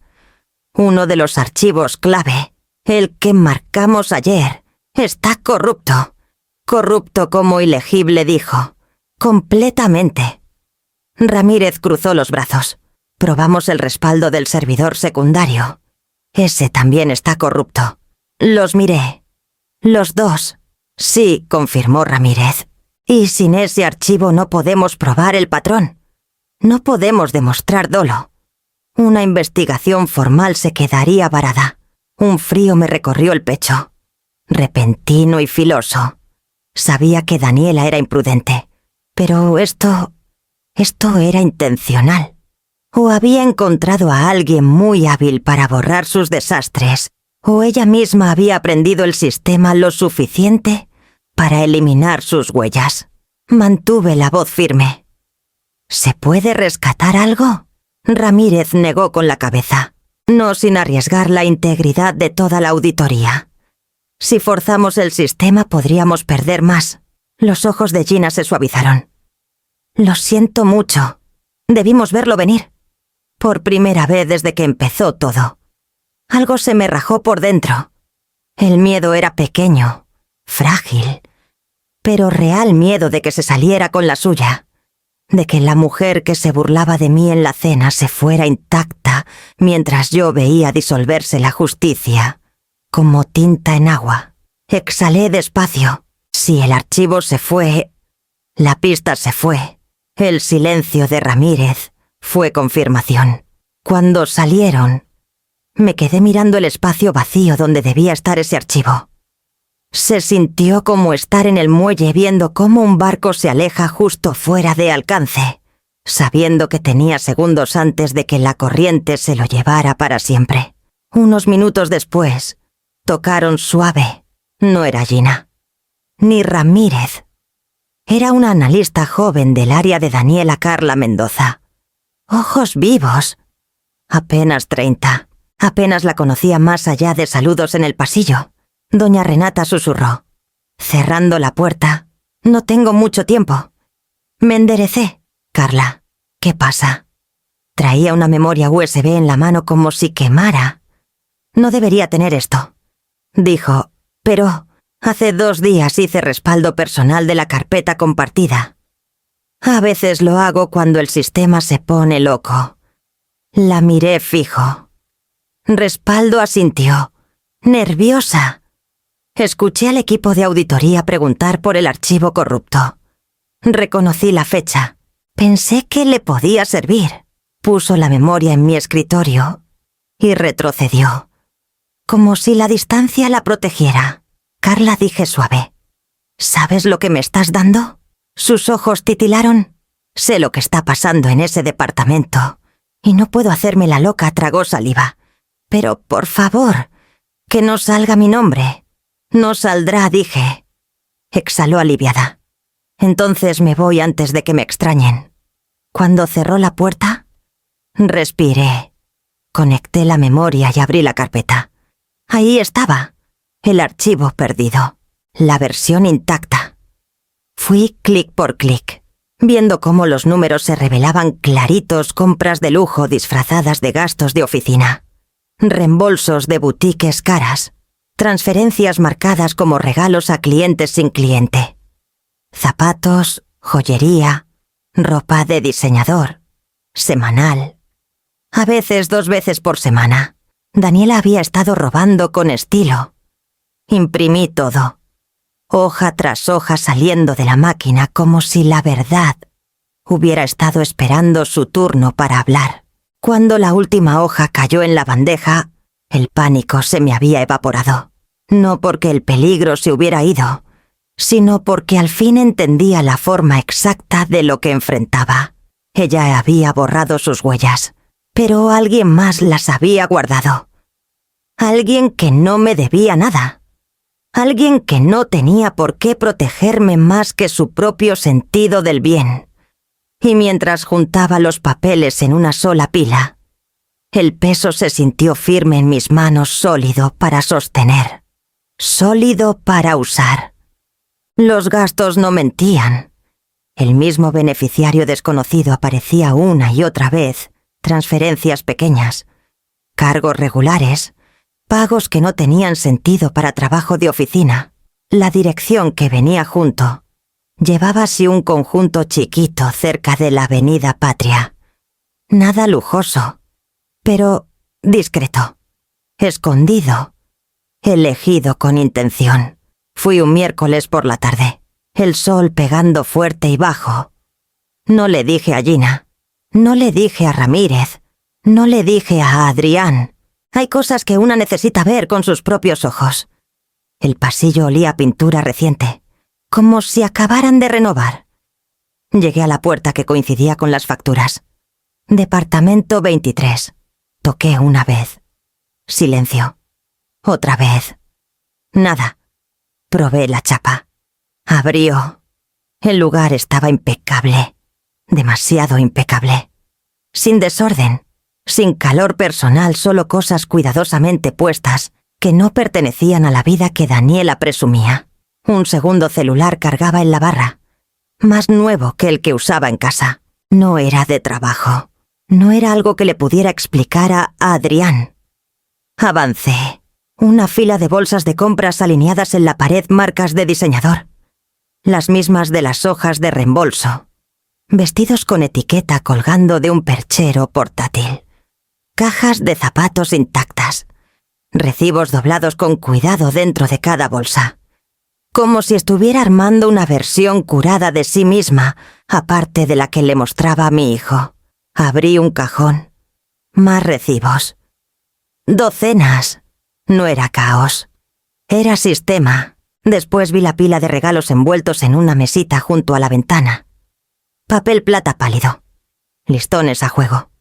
Uno de los archivos clave, el que marcamos ayer, está corrupto. Corrupto como ilegible, dijo. Completamente. Ramírez cruzó los brazos. Probamos el respaldo del servidor secundario. Ese también está corrupto. Los miré. Los dos. Sí, confirmó Ramírez. Y sin ese archivo no podemos probar el patrón. No podemos demostrar dolo. Una investigación formal se quedaría varada. Un frío me recorrió el pecho. Repentino y filoso. Sabía que Daniela era imprudente. Pero esto era intencional. O había encontrado a alguien muy hábil para borrar sus desastres, o ella misma había aprendido el sistema lo suficiente para eliminar sus huellas. Mantuve la voz firme. ¿Se puede rescatar algo? Ramírez negó con la cabeza, no sin arriesgar la integridad de toda la auditoría. Si forzamos el sistema podríamos perder más. Los ojos de Gina se suavizaron. Lo siento mucho. Debimos verlo venir. Por primera vez desde que empezó todo. Algo se me rajó por dentro. El miedo era pequeño, frágil, pero real miedo de que se saliera con la suya, de que la mujer que se burlaba de mí en la cena se fuera intacta mientras yo veía disolverse la justicia, como tinta en agua. Exhalé despacio. Si el archivo se fue, la pista se fue. El silencio de Ramírez fue confirmación. Cuando salieron, me quedé mirando el espacio vacío donde debía estar ese archivo. Se sintió como estar en el muelle viendo cómo un barco se aleja justo fuera de alcance, sabiendo que tenía segundos antes de que la corriente se lo llevara para siempre. Unos minutos después, tocaron suave. No era Gina, ni Ramírez. Era una analista joven del área de Daniela Carla Mendoza. Ojos vivos. Apenas 30. Apenas la conocía más allá de saludos en el pasillo. Doña Renata susurró, cerrando la puerta. No tengo mucho tiempo. Me enderecé. Carla, ¿qué pasa? Traía una memoria USB en la mano como si quemara. No debería tener esto, dijo, pero hace 2 días hice respaldo personal de la carpeta compartida. A veces lo hago cuando el sistema se pone loco. La miré fijo. Respaldo asintió, nerviosa. Escuché al equipo de auditoría preguntar por el archivo corrupto. Reconocí la fecha. Pensé que le podía servir. Puso la memoria en mi escritorio y retrocedió, como si la distancia la protegiera. Carla, dije suave. ¿Sabes lo que me estás dando? Sus ojos titilaron. Sé lo que está pasando en ese departamento y no puedo hacerme la loca, tragó saliva. Pero, por favor, que no salga mi nombre. No saldrá, dije. Exhaló aliviada. Entonces me voy antes de que me extrañen. Cuando cerró la puerta, respiré. Conecté la memoria y abrí la carpeta. Ahí estaba, el archivo perdido, la versión intacta. Fui clic por clic, viendo cómo los números se revelaban claritos, compras de lujo disfrazadas de gastos de oficina, reembolsos de boutiques caras, transferencias marcadas como regalos a clientes sin cliente, zapatos, joyería, ropa de diseñador, semanal. A veces 2 veces por semana. Daniela había estado robando con estilo. Imprimí todo, hoja tras hoja saliendo de la máquina como si la verdad hubiera estado esperando su turno para hablar. Cuando la última hoja cayó en la bandeja, el pánico se me había evaporado. No porque el peligro se hubiera ido, sino porque al fin entendía la forma exacta de lo que enfrentaba. Ella había borrado sus huellas, pero alguien más las había guardado. Alguien que no me debía nada. Alguien que no tenía por qué protegerme más que su propio sentido del bien. Y mientras juntaba los papeles en una sola pila, el peso se sintió firme en mis manos, sólido para sostener, sólido para usar. Los gastos no mentían. El mismo beneficiario desconocido aparecía una y otra vez, transferencias pequeñas, cargos regulares, pagos que no tenían sentido para trabajo de oficina. La dirección que venía junto llevaba así un conjunto chiquito cerca de la Avenida Patria. Nada lujoso, pero discreto, escondido, elegido con intención. Fui un miércoles por la tarde, el sol pegando fuerte y bajo. No le dije a Gina, no le dije a Ramírez, no le dije a Adrián. Hay cosas que una necesita ver con sus propios ojos. El pasillo olía a pintura reciente, como si acabaran de renovar. Llegué a la puerta que coincidía con las facturas. Departamento 23. Toqué una vez. Silencio. Otra vez. Nada. Probé la chapa. Abrió. El lugar estaba impecable. Demasiado impecable. Sin desorden. Sin calor personal, solo cosas cuidadosamente puestas que no pertenecían a la vida que Daniela presumía. Un segundo celular cargaba en la barra, más nuevo que el que usaba en casa. No era de trabajo. No era algo que le pudiera explicar a Adrián. Avancé. Una fila de bolsas de compras alineadas en la pared, marcas de diseñador. Las mismas de las hojas de reembolso. Vestidos con etiqueta colgando de un perchero portátil. Cajas de zapatos intactas. Recibos doblados con cuidado dentro de cada bolsa. Como si estuviera armando una versión curada de sí misma, aparte de la que le mostraba a mi hijo. Abrí un cajón. Más recibos. Docenas. No era caos. Era sistema. Después vi la pila de regalos envueltos en una mesita junto a la ventana. Papel plata pálido. Listones a juego.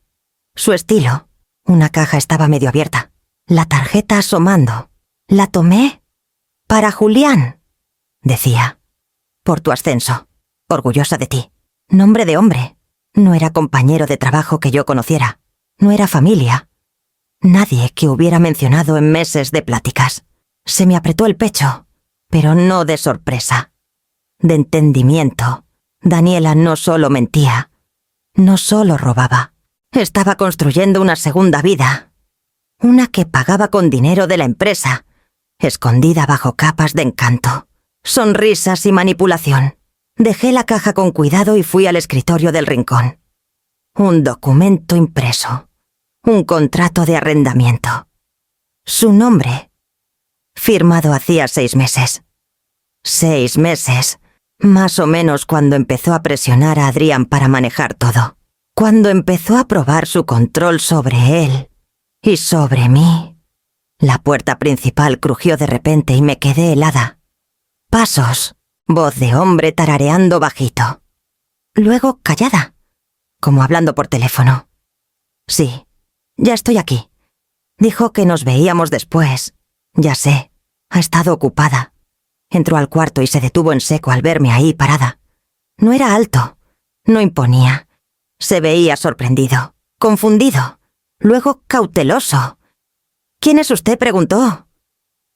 Su estilo. Una caja estaba medio abierta. La tarjeta asomando. La tomé. Para Julián, decía. Por tu ascenso. Orgullosa de ti. Nombre de hombre. No era compañero de trabajo que yo conociera. No era familia. Nadie que hubiera mencionado en meses de pláticas. Se me apretó el pecho, pero no de sorpresa. De entendimiento. Daniela no solo mentía. No solo robaba. Estaba construyendo una segunda vida. Una que pagaba con dinero de la empresa, escondida bajo capas de encanto, sonrisas y manipulación. Dejé la caja con cuidado y fui al escritorio del rincón. Un documento impreso. Un contrato de arrendamiento. Su nombre. Firmado hacía 6 meses. 6 meses. Más o menos cuando empezó a presionar a Adrián para manejar todo. Cuando empezó a probar su control sobre él y sobre mí. La puerta principal crujió de repente y me quedé helada. Pasos, voz de hombre tarareando bajito. Luego callada, como hablando por teléfono. Sí, ya estoy aquí. Dijo que nos veíamos después. Ya sé, ha estado ocupada. Entró al cuarto y se detuvo en seco al verme ahí parada. No era alto, no imponía. Se veía sorprendido, confundido, luego cauteloso. ¿Quién es usted?, preguntó.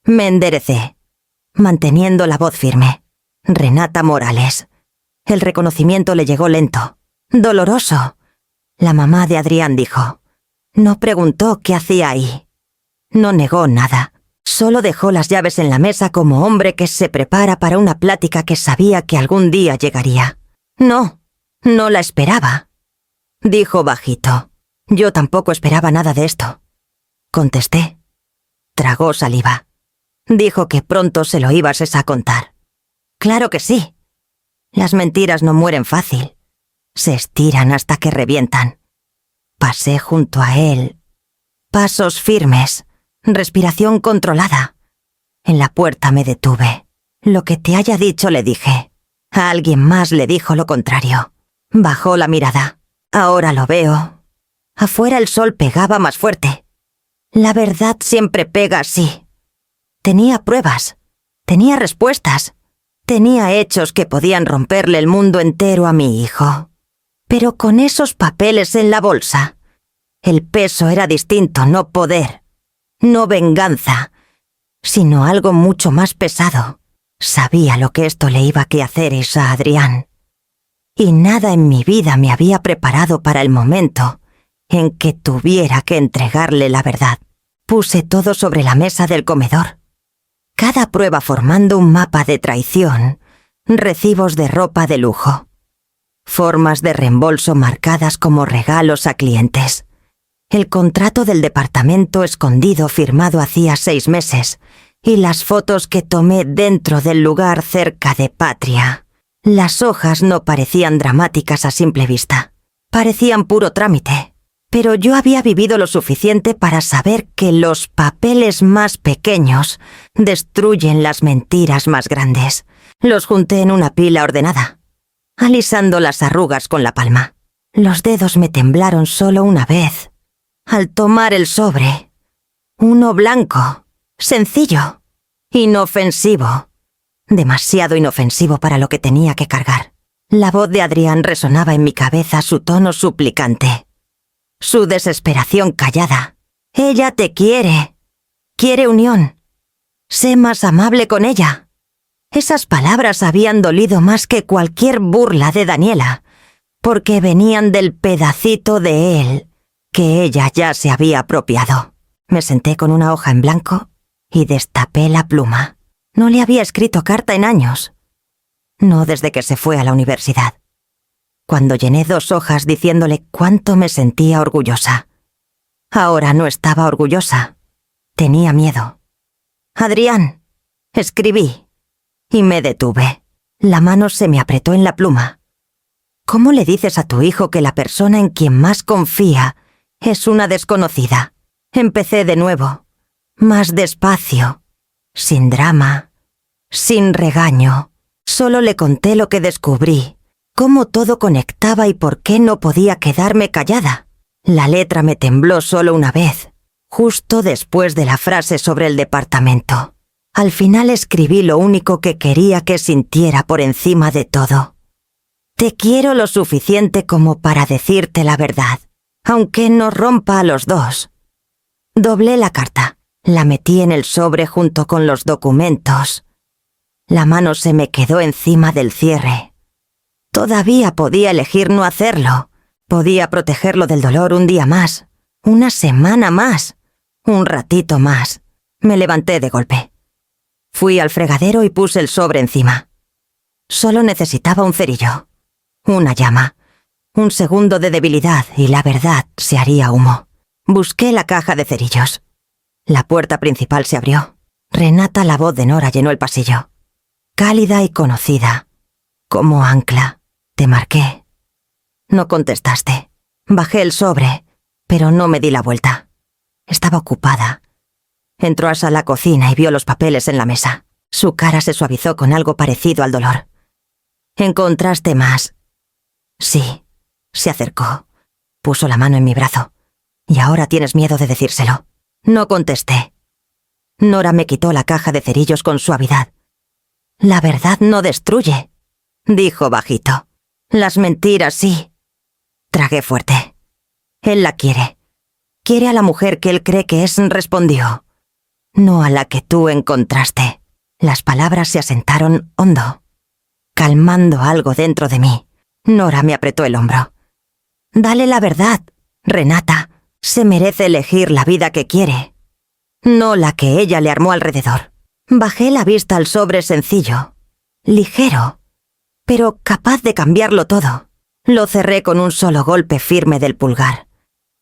Me enderecé, manteniendo la voz firme. Renata Morales. El reconocimiento le llegó lento, doloroso. La mamá de Adrián dijo. No preguntó qué hacía ahí. No negó nada. Solo dejó las llaves en la mesa como hombre que se prepara para una plática que sabía que algún día llegaría. No la esperaba. Dijo bajito. Yo tampoco esperaba nada de esto. Contesté. Tragó saliva. Dijo que pronto se lo ibas a contar. Claro que sí. Las mentiras no mueren fácil. Se estiran hasta que revientan. Pasé junto a él. Pasos firmes. Respiración controlada. En la puerta me detuve. Lo que te haya dicho, le dije. A alguien más le dijo lo contrario. Bajó la mirada. Ahora lo veo. Afuera el sol pegaba más fuerte. La verdad siempre pega así. Tenía pruebas. Tenía respuestas. Tenía hechos que podían romperle el mundo entero a mi hijo. Pero con esos papeles en la bolsa, el peso era distinto, no poder, no venganza, sino algo mucho más pesado. Sabía lo que esto le iba a hacer a Adrián. Y nada en mi vida me había preparado para el momento en que tuviera que entregarle la verdad. Puse todo sobre la mesa del comedor. Cada prueba formando un mapa de traición, recibos de ropa de lujo, formas de reembolso marcadas como regalos a clientes, el contrato del departamento escondido firmado hacía 6 meses y las fotos que tomé dentro del lugar cerca de Patria. Las hojas no parecían dramáticas a simple vista, parecían puro trámite. Pero yo había vivido lo suficiente para saber que los papeles más pequeños destruyen las mentiras más grandes. Los junté en una pila ordenada, alisando las arrugas con la palma. Los dedos me temblaron solo una vez, al tomar el sobre. Uno blanco, sencillo, inofensivo. Demasiado inofensivo para lo que tenía que cargar. La voz de Adrián resonaba en mi cabeza, su tono suplicante. Su desesperación callada. Ella te quiere. Quiere unión. Sé más amable con ella. Esas palabras habían dolido más que cualquier burla de Daniela, porque venían del pedacito de él que ella ya se había apropiado. Me senté con una hoja en blanco y destapé la pluma. No le había escrito carta en años. No desde que se fue a la universidad. Cuando llené 2 hojas diciéndole cuánto me sentía orgullosa. Ahora no estaba orgullosa. Tenía miedo. Adrián, escribí. Y me detuve. La mano se me apretó en la pluma. ¿Cómo le dices a tu hijo que la persona en quien más confía es una desconocida? Empecé de nuevo. Más despacio. Sin drama. Sin regaño. Solo le conté lo que descubrí. Cómo todo conectaba y por qué no podía quedarme callada. La letra me tembló solo una vez, justo después de la frase sobre el departamento. Al final escribí lo único que quería que sintiera por encima de todo. Te quiero lo suficiente como para decirte la verdad, aunque nos rompa a los dos. Doblé la carta, la metí en el sobre junto con los documentos. La mano se me quedó encima del cierre. Todavía podía elegir no hacerlo. Podía protegerlo del dolor un día más, una semana más, un ratito más. Me levanté de golpe. Fui al fregadero y puse el sobre encima. Solo necesitaba un cerillo, una llama, un segundo de debilidad y la verdad se haría humo. Busqué la caja de cerillos. La puerta principal se abrió. Renata, la voz de Nora, llenó el pasillo. Cálida y conocida. Como ancla. Te marqué. No contestaste. Bajé el sobre, pero no me di la vuelta. Estaba ocupada. Entró hasta la cocina y vio los papeles en la mesa. Su cara se suavizó con algo parecido al dolor. ¿Encontraste más? Sí. Se acercó. Puso la mano en mi brazo. Y ahora tienes miedo de decírselo. No contesté. Nora me quitó la caja de cerillos con suavidad. La verdad no destruye, dijo bajito. Las mentiras sí. Tragué fuerte. Él la quiere. Quiere a la mujer que él cree que es, respondió. No a la que tú encontraste. Las palabras se asentaron hondo, calmando algo dentro de mí. Nora me apretó el hombro. Dale la verdad, Renata. Se merece elegir la vida que quiere, no la que ella le armó alrededor. Bajé la vista al sobre sencillo, ligero, pero capaz de cambiarlo todo. Lo cerré con un solo golpe firme del pulgar.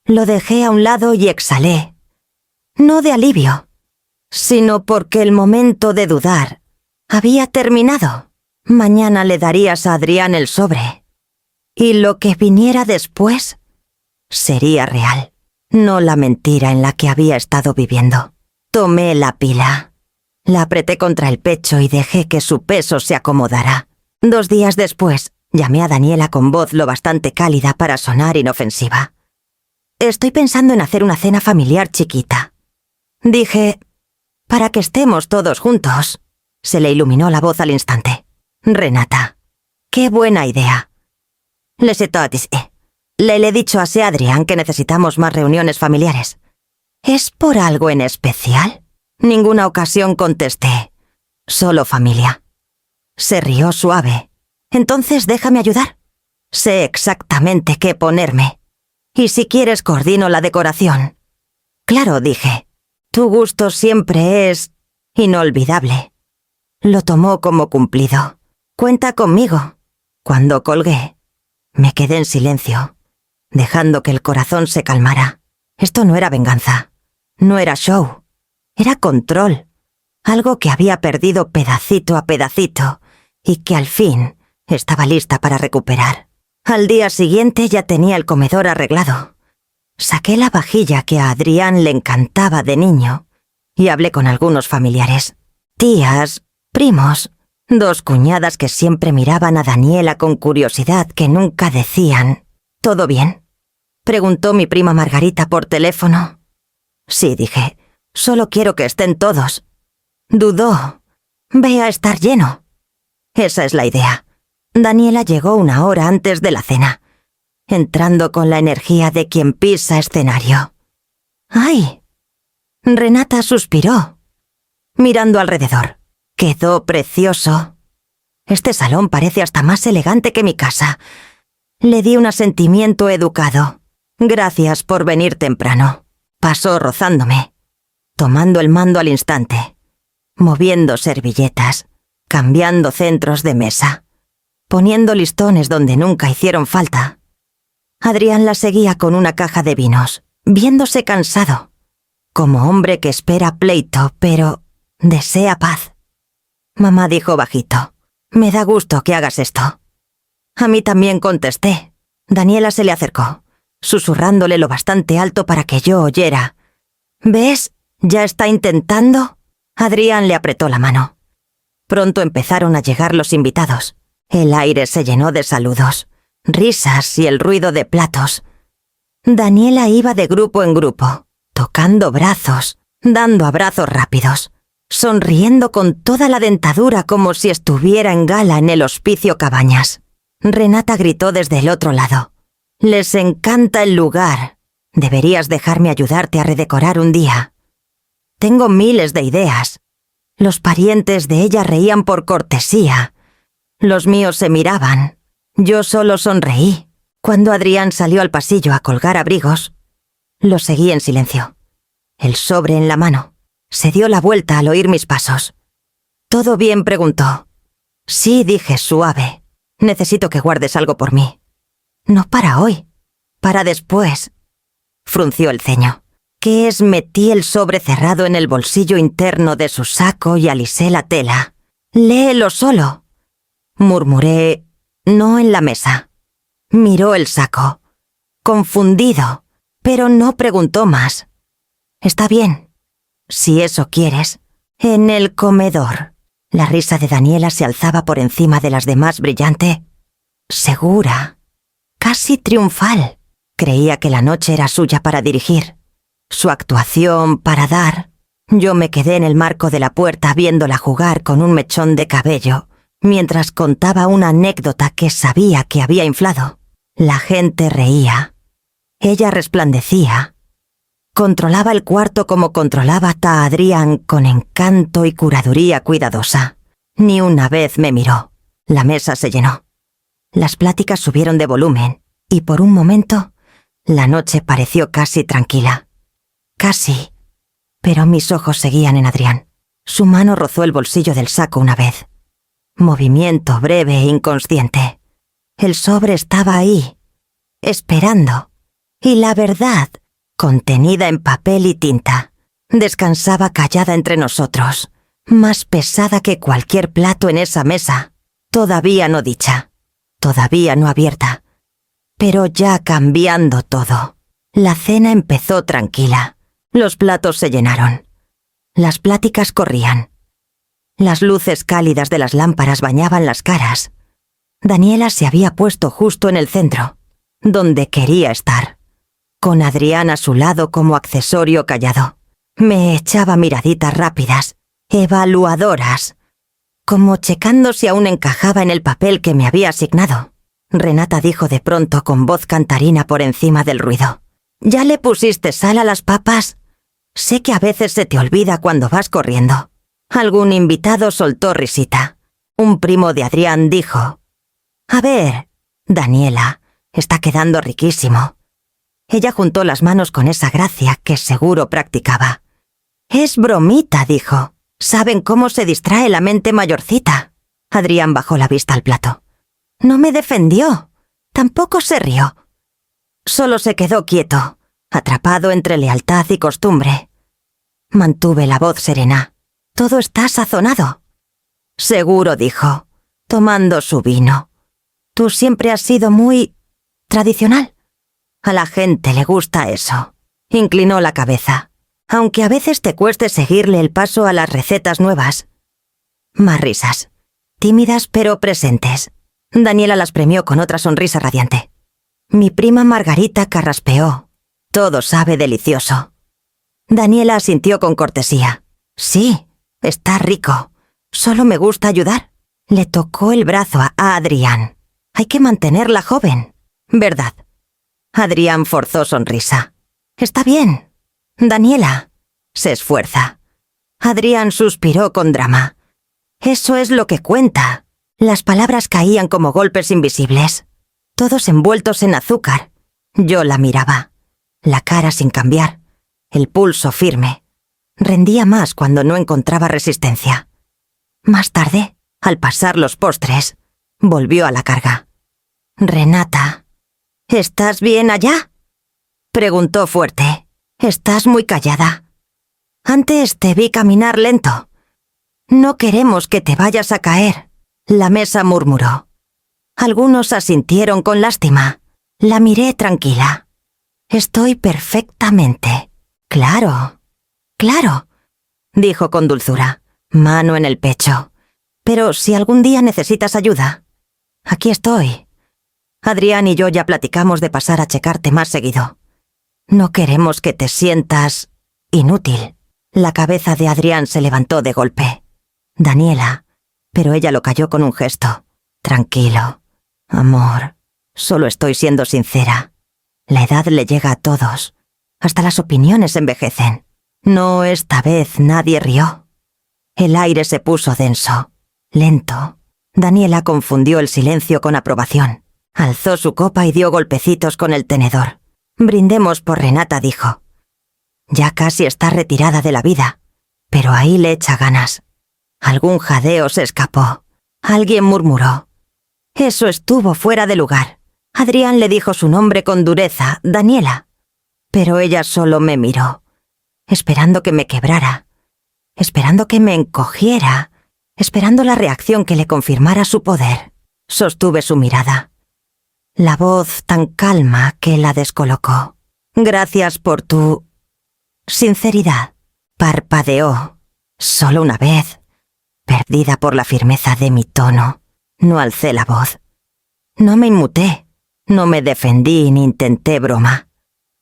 Lo dejé a un lado y exhalé. No de alivio, sino porque el momento de dudar había terminado. Mañana le darías a Adrián el sobre. Y lo que viniera después sería real, no la mentira en la que había estado viviendo. Tomé la pila. La apreté contra el pecho y dejé que su peso se acomodara. 2 días después, llamé a Daniela con voz lo bastante cálida para sonar inofensiva. Estoy pensando en hacer una cena familiar chiquita. Dije, para que estemos todos juntos. Se le iluminó la voz al instante. Renata, qué buena idea. Le he dicho a Adrián que necesitamos más reuniones familiares. ¿Es por algo en especial? Ninguna ocasión contesté. Solo familia. Se rió suave. Entonces déjame ayudar. Sé exactamente qué ponerme. Y si quieres coordino la decoración. Claro, dije. Tu gusto siempre es inolvidable. Lo tomó como cumplido. Cuenta conmigo. Cuando colgué, me quedé en silencio, dejando que el corazón se calmara. Esto no era venganza. No era show. Era control. Algo que había perdido pedacito a pedacito y que al fin estaba lista para recuperar. Al día siguiente ya tenía el comedor arreglado. Saqué la vajilla que a Adrián le encantaba de niño y hablé con algunos familiares. Tías, primos, 2 cuñadas que siempre miraban a Daniela con curiosidad que nunca decían «¿Todo bien?». Preguntó mi prima Margarita por teléfono. Sí, dije, solo quiero que estén todos. Dudó. Ve a estar lleno. Esa es la idea. Daniela llegó 1 hora antes de la cena, entrando con la energía de quien pisa escenario. ¡Ay! Renata suspiró, mirando alrededor. Quedó precioso. Este salón parece hasta más elegante que mi casa. Le di un asentimiento educado. Gracias por venir temprano. Pasó rozándome, tomando el mando al instante, moviendo servilletas, cambiando centros de mesa, poniendo listones donde nunca hicieron falta. Adrián la seguía con una caja de vinos, viéndose cansado, como hombre que espera pleito, pero desea paz. Mamá dijo bajito, «Me da gusto que hagas esto». A mí también contesté. Daniela se le acercó, susurrándole lo bastante alto para que yo oyera. «¿Ves? ¿Ya está intentando?» Adrián le apretó la mano. Pronto empezaron a llegar los invitados. El aire se llenó de saludos, risas y el ruido de platos. Daniela iba de grupo en grupo, tocando brazos, dando abrazos rápidos, sonriendo con toda la dentadura como si estuviera en gala en el Hospicio Cabañas. Renata gritó desde el otro lado. «Les encanta el lugar. Deberías dejarme ayudarte a redecorar un día. Tengo miles de ideas». Los parientes de ella reían por cortesía. Los míos se miraban. Yo solo sonreí. Cuando Adrián salió al pasillo a colgar abrigos, lo seguí en silencio. El sobre en la mano. Se dio la vuelta al oír mis pasos. «¿Todo bien?», preguntó. «Sí», dije suave. «Necesito que guardes algo por mí». «No para hoy, para después». Frunció el ceño. ¿Qué es? Metí el sobre cerrado en el bolsillo interno de su saco y alisé la tela. «Léelo solo». Murmuré: «No en la mesa». Miró el saco, confundido, pero no preguntó más. «Está bien, si eso quieres». En el comedor. La risa de Daniela se alzaba por encima de las demás, brillante, segura, casi triunfal. Creía que la noche era suya para dirigir, su actuación para dar. Yo me quedé en el marco de la puerta viéndola jugar con un mechón de cabello, mientras contaba una anécdota que sabía que había inflado. La gente reía. Ella resplandecía. Controlaba el cuarto como controlaba a Adrián, con encanto y curaduría cuidadosa. Ni una vez me miró. La mesa se llenó. Las pláticas subieron de volumen, y por un momento, la noche pareció casi tranquila. Casi. Pero mis ojos seguían en Adrián. Su mano rozó el bolsillo del saco una vez. Movimiento breve e inconsciente. El sobre estaba ahí, esperando. Y la verdad, contenida en papel y tinta, descansaba callada entre nosotros, más pesada que cualquier plato en esa mesa, todavía no dicha, todavía no abierta, pero ya cambiando todo. La cena empezó tranquila, los platos se llenaron, las pláticas corrían, las luces cálidas de las lámparas bañaban las caras. Daniela se había puesto justo en el centro, donde quería estar, con Adrián a su lado como accesorio callado. Me echaba miraditas rápidas, evaluadoras, como checando si aún encajaba en el papel que me había asignado. Renata dijo de pronto con voz cantarina por encima del ruido: «¿Ya le pusiste sal a las papas? Sé que a veces se te olvida cuando vas corriendo». Algún invitado soltó risita. Un primo de Adrián dijo: «A ver, Daniela, está quedando riquísimo». Ella juntó las manos con esa gracia que seguro practicaba. «Es bromita», dijo. «Saben cómo se distrae la mente mayorcita». Adrián bajó la vista al plato. No me defendió. Tampoco se rió. Solo se quedó quieto, atrapado entre lealtad y costumbre. Mantuve la voz serena. «Todo está sazonado». «Seguro», dijo, tomando su vino. «Tú siempre has sido muy tradicional». «A la gente le gusta eso». Inclinó la cabeza. «Aunque a veces te cueste seguirle el paso a las recetas nuevas». Más risas. Tímidas pero presentes. Daniela las premió con otra sonrisa radiante. Mi prima Margarita carraspeó. «Todo sabe delicioso». Daniela asintió con cortesía. «Sí, está rico. Solo me gusta ayudar». Le tocó el brazo a Adrián. «Hay que mantenerla joven, ¿verdad?» Adrián forzó sonrisa. «Está bien. Daniela se esfuerza». Adrián suspiró con drama. «Eso es lo que cuenta». Las palabras caían como golpes invisibles, todos envueltos en azúcar. Yo la miraba, la cara sin cambiar, el pulso firme. Rendía más cuando no encontraba resistencia. Más tarde, al pasar los postres, volvió a la carga. «Renata, ¿estás bien allá?», preguntó fuerte. «Estás muy callada. Antes te vi caminar lento. No queremos que te vayas a caer». La mesa murmuró. Algunos asintieron con lástima. La miré tranquila. «Estoy perfectamente». «Claro, claro», dijo con dulzura, mano en el pecho. «Pero si algún día necesitas ayuda, aquí estoy». Adrián y yo ya platicamos de pasar a checarte más seguido. No queremos que te sientas inútil. La cabeza de Adrián se levantó de golpe. «Daniela», pero ella lo calló con un gesto. «Tranquilo, amor, solo estoy siendo sincera. La edad le llega a todos. Hasta las opiniones envejecen». No, esta vez nadie rió. El aire se puso denso, lento. Daniela confundió el silencio con aprobación. Alzó su copa y dio golpecitos con el tenedor. «Brindemos por Renata», dijo. «Ya casi está retirada de la vida, pero ahí le echa ganas». Algún jadeo se escapó. Alguien murmuró. Eso estuvo fuera de lugar. Adrián le dijo su nombre con dureza: «Daniela». Pero ella solo me miró, esperando que me quebrara, esperando que me encogiera, esperando la reacción que le confirmara su poder. Sostuve su mirada. La voz tan calma que la descolocó. Gracias por tu sinceridad. Parpadeó. Solo una vez. Perdida por la firmeza de mi tono, no alcé la voz. No me inmuté. No me defendí ni intenté broma.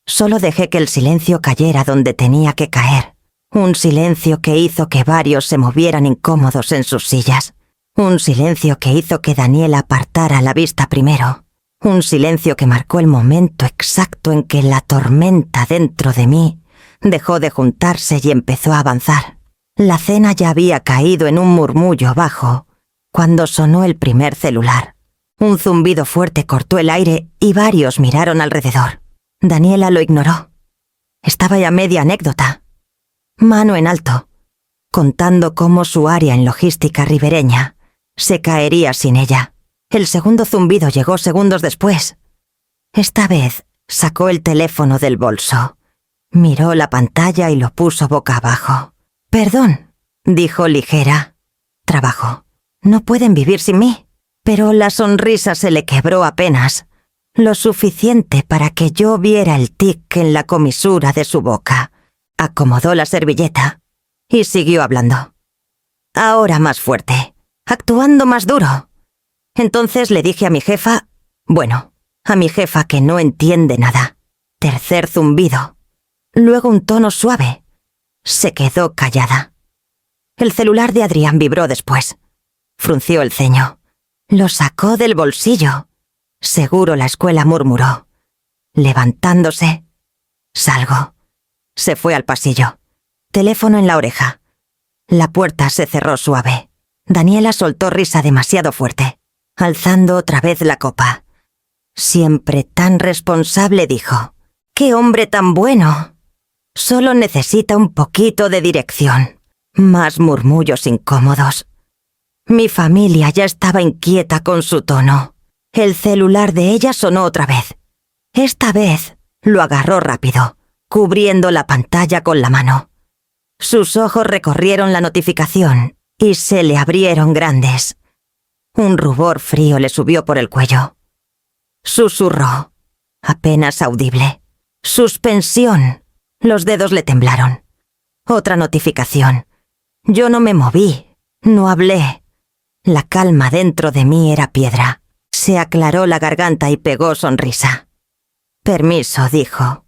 Solo dejé que el silencio cayera donde tenía que caer. Un silencio que hizo que varios se movieran incómodos en sus sillas. Un silencio que hizo que Daniela apartara la vista primero. Un silencio que marcó el momento exacto en que la tormenta dentro de mí dejó de juntarse y empezó a avanzar. La cena ya había caído en un murmullo bajo cuando sonó el primer celular. Un zumbido fuerte cortó el aire y varios miraron alrededor. Daniela lo ignoró. Estaba ya media anécdota. Mano en alto, contando cómo su área en logística ribereña se caería sin ella. El segundo zumbido llegó segundos después. Esta vez sacó el teléfono del bolso, miró la pantalla y lo puso boca abajo. «Perdón», dijo ligera. «Trabajo. No pueden vivir sin mí». Pero la sonrisa se le quebró apenas, lo suficiente para que yo viera el tic en la comisura de su boca. Acomodó la servilleta y siguió hablando. Ahora más fuerte, actuando más duro. Entonces le dije a mi jefa, a mi jefa que no entiende nada. Tercer zumbido. Luego un tono suave. Se quedó callada. El celular de Adrián vibró después. Frunció el ceño. Lo sacó del bolsillo. Seguro la escuela, murmuró. Levantándose. Salgo. Se fue al pasillo. Teléfono en la oreja. La puerta se cerró suave. Daniela soltó risa demasiado fuerte, alzando otra vez la copa. Siempre tan responsable, dijo. ¡Qué hombre tan bueno! Solo necesita un poquito de dirección. Más murmullos incómodos. Mi familia ya estaba inquieta con su tono. El celular de ella sonó otra vez. Esta vez lo agarró rápido, cubriendo la pantalla con la mano. Sus ojos recorrieron la notificación y se le abrieron grandes. Un rubor frío le subió por el cuello. Susurró, apenas audible. «Suspensión». Los dedos le temblaron. Otra notificación. Yo no me moví, no hablé. La calma dentro de mí era piedra. Se aclaró la garganta y pegó sonrisa. «Permiso», dijo,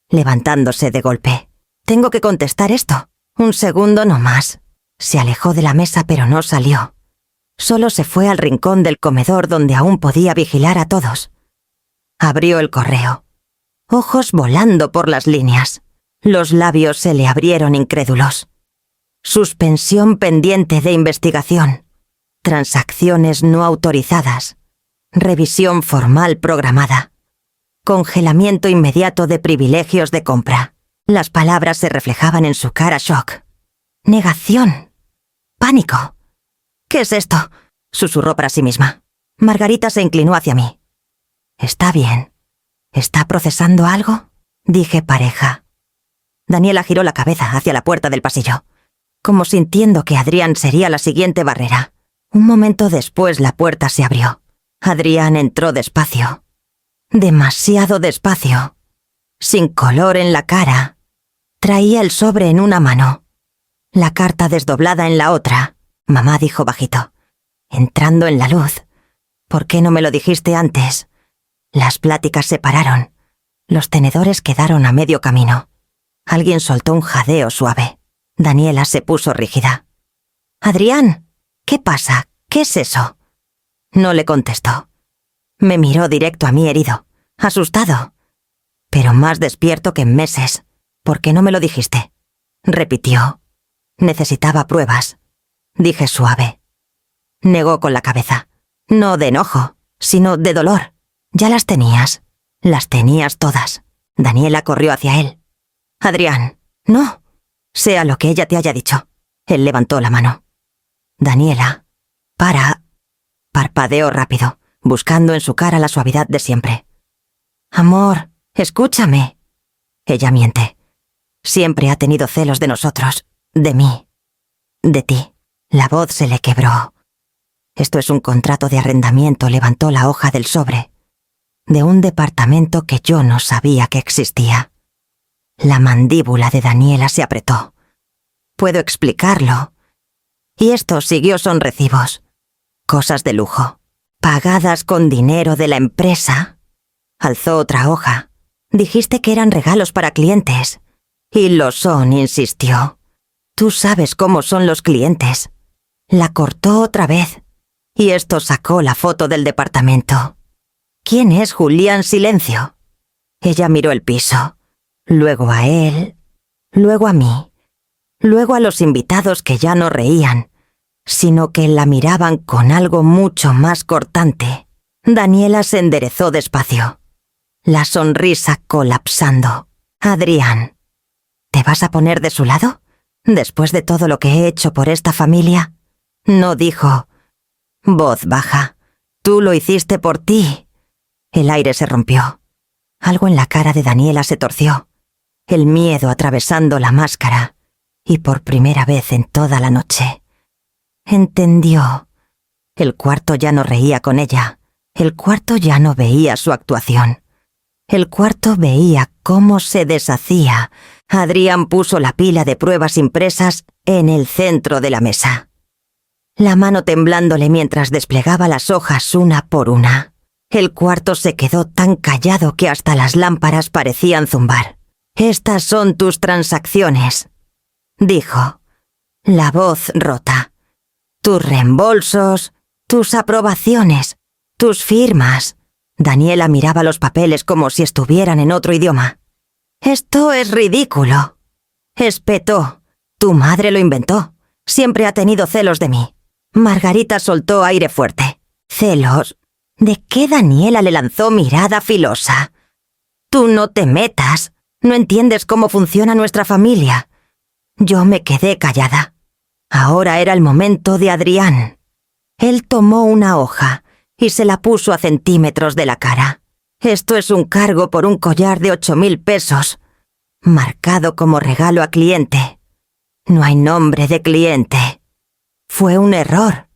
levantándose de golpe. «Tengo que contestar esto. Un segundo no más». Se alejó de la mesa pero no salió. Solo se fue al rincón del comedor donde aún podía vigilar a todos. Abrió el correo. Ojos volando por las líneas. Los labios se le abrieron incrédulos. Suspensión pendiente de investigación. Transacciones no autorizadas. Revisión formal programada. Congelamiento inmediato de privilegios de compra. Las palabras se reflejaban en su cara shock. Negación. Pánico. «¿Qué es esto?», susurró para sí misma. Margarita se inclinó hacia mí. «¿Está bien? ¿Está procesando algo?», dije pareja. Daniela giró la cabeza hacia la puerta del pasillo, como sintiendo que Adrián sería la siguiente barrera. Un momento después la puerta se abrió. Adrián entró despacio. Demasiado despacio. Sin color en la cara. Traía el sobre en una mano. La carta desdoblada en la otra. Mamá dijo bajito, entrando en la luz. «¿Por qué no me lo dijiste antes?». Las pláticas se pararon. Los tenedores quedaron a medio camino. Alguien soltó un jadeo suave. Daniela se puso rígida. «Adrián, ¿qué pasa? ¿Qué es eso?». No le contestó. Me miró directo a mí herido, asustado, pero más despierto que en meses. «¿Por qué no me lo dijiste?», repitió. «Necesitaba pruebas», dije suave. Negó con la cabeza. No de enojo, sino de dolor. «Ya las tenías. Las tenías todas». Daniela corrió hacia él. «Adrián, no. Sea lo que ella te haya dicho». Él levantó la mano. «Daniela, para». Parpadeó rápido, buscando en su cara la suavidad de siempre. «Amor, escúchame». Ella miente. Siempre ha tenido celos de nosotros, de mí, de ti. La voz se le quebró. Esto es un contrato de arrendamiento, levantó la hoja del sobre. De un departamento que yo no sabía que existía. La mandíbula de Daniela se apretó. Puedo explicarlo. Y esto siguió, son recibos. Cosas de lujo. Pagadas con dinero de la empresa. Alzó otra hoja. Dijiste que eran regalos para clientes. Y lo son, insistió. Tú sabes cómo son los clientes. La cortó otra vez. Y esto sacó la foto del departamento. ¿Quién es Julián Silencio? Ella miró el piso. Luego a él. Luego a mí. Luego a los invitados que ya no reían, sino que la miraban con algo mucho más cortante. Daniela se enderezó despacio. La sonrisa colapsando. Adrián. ¿Te vas a poner de su lado? Después de todo lo que he hecho por esta familia. No dijo. Voz baja. Tú lo hiciste por ti. El aire se rompió. Algo en la cara de Daniela se torció. El miedo atravesando la máscara. Y por primera vez en toda la noche. Entendió. El cuarto ya no reía con ella. El cuarto ya no veía su actuación. El cuarto veía cómo se deshacía. Adrián puso la pila de pruebas impresas en el centro de la mesa. La mano temblándole mientras desplegaba las hojas una por una. El cuarto se quedó tan callado que hasta las lámparas parecían zumbar. Estas son tus transacciones, dijo. La voz rota. Tus reembolsos, tus aprobaciones, tus firmas. Daniela miraba los papeles como si estuvieran en otro idioma. Esto es ridículo. Espetó. Tu madre lo inventó. Siempre ha tenido celos de mí. Margarita soltó aire fuerte. ¿Celos? ¿De qué Daniela le lanzó mirada filosa? Tú no te metas. No entiendes cómo funciona nuestra familia. Yo me quedé callada. Ahora era el momento de Adrián. Él tomó una hoja y se la puso a centímetros de la cara. Esto es un cargo por un collar de 8.000 pesos, marcado como regalo a cliente. No hay nombre de cliente. Fue un error,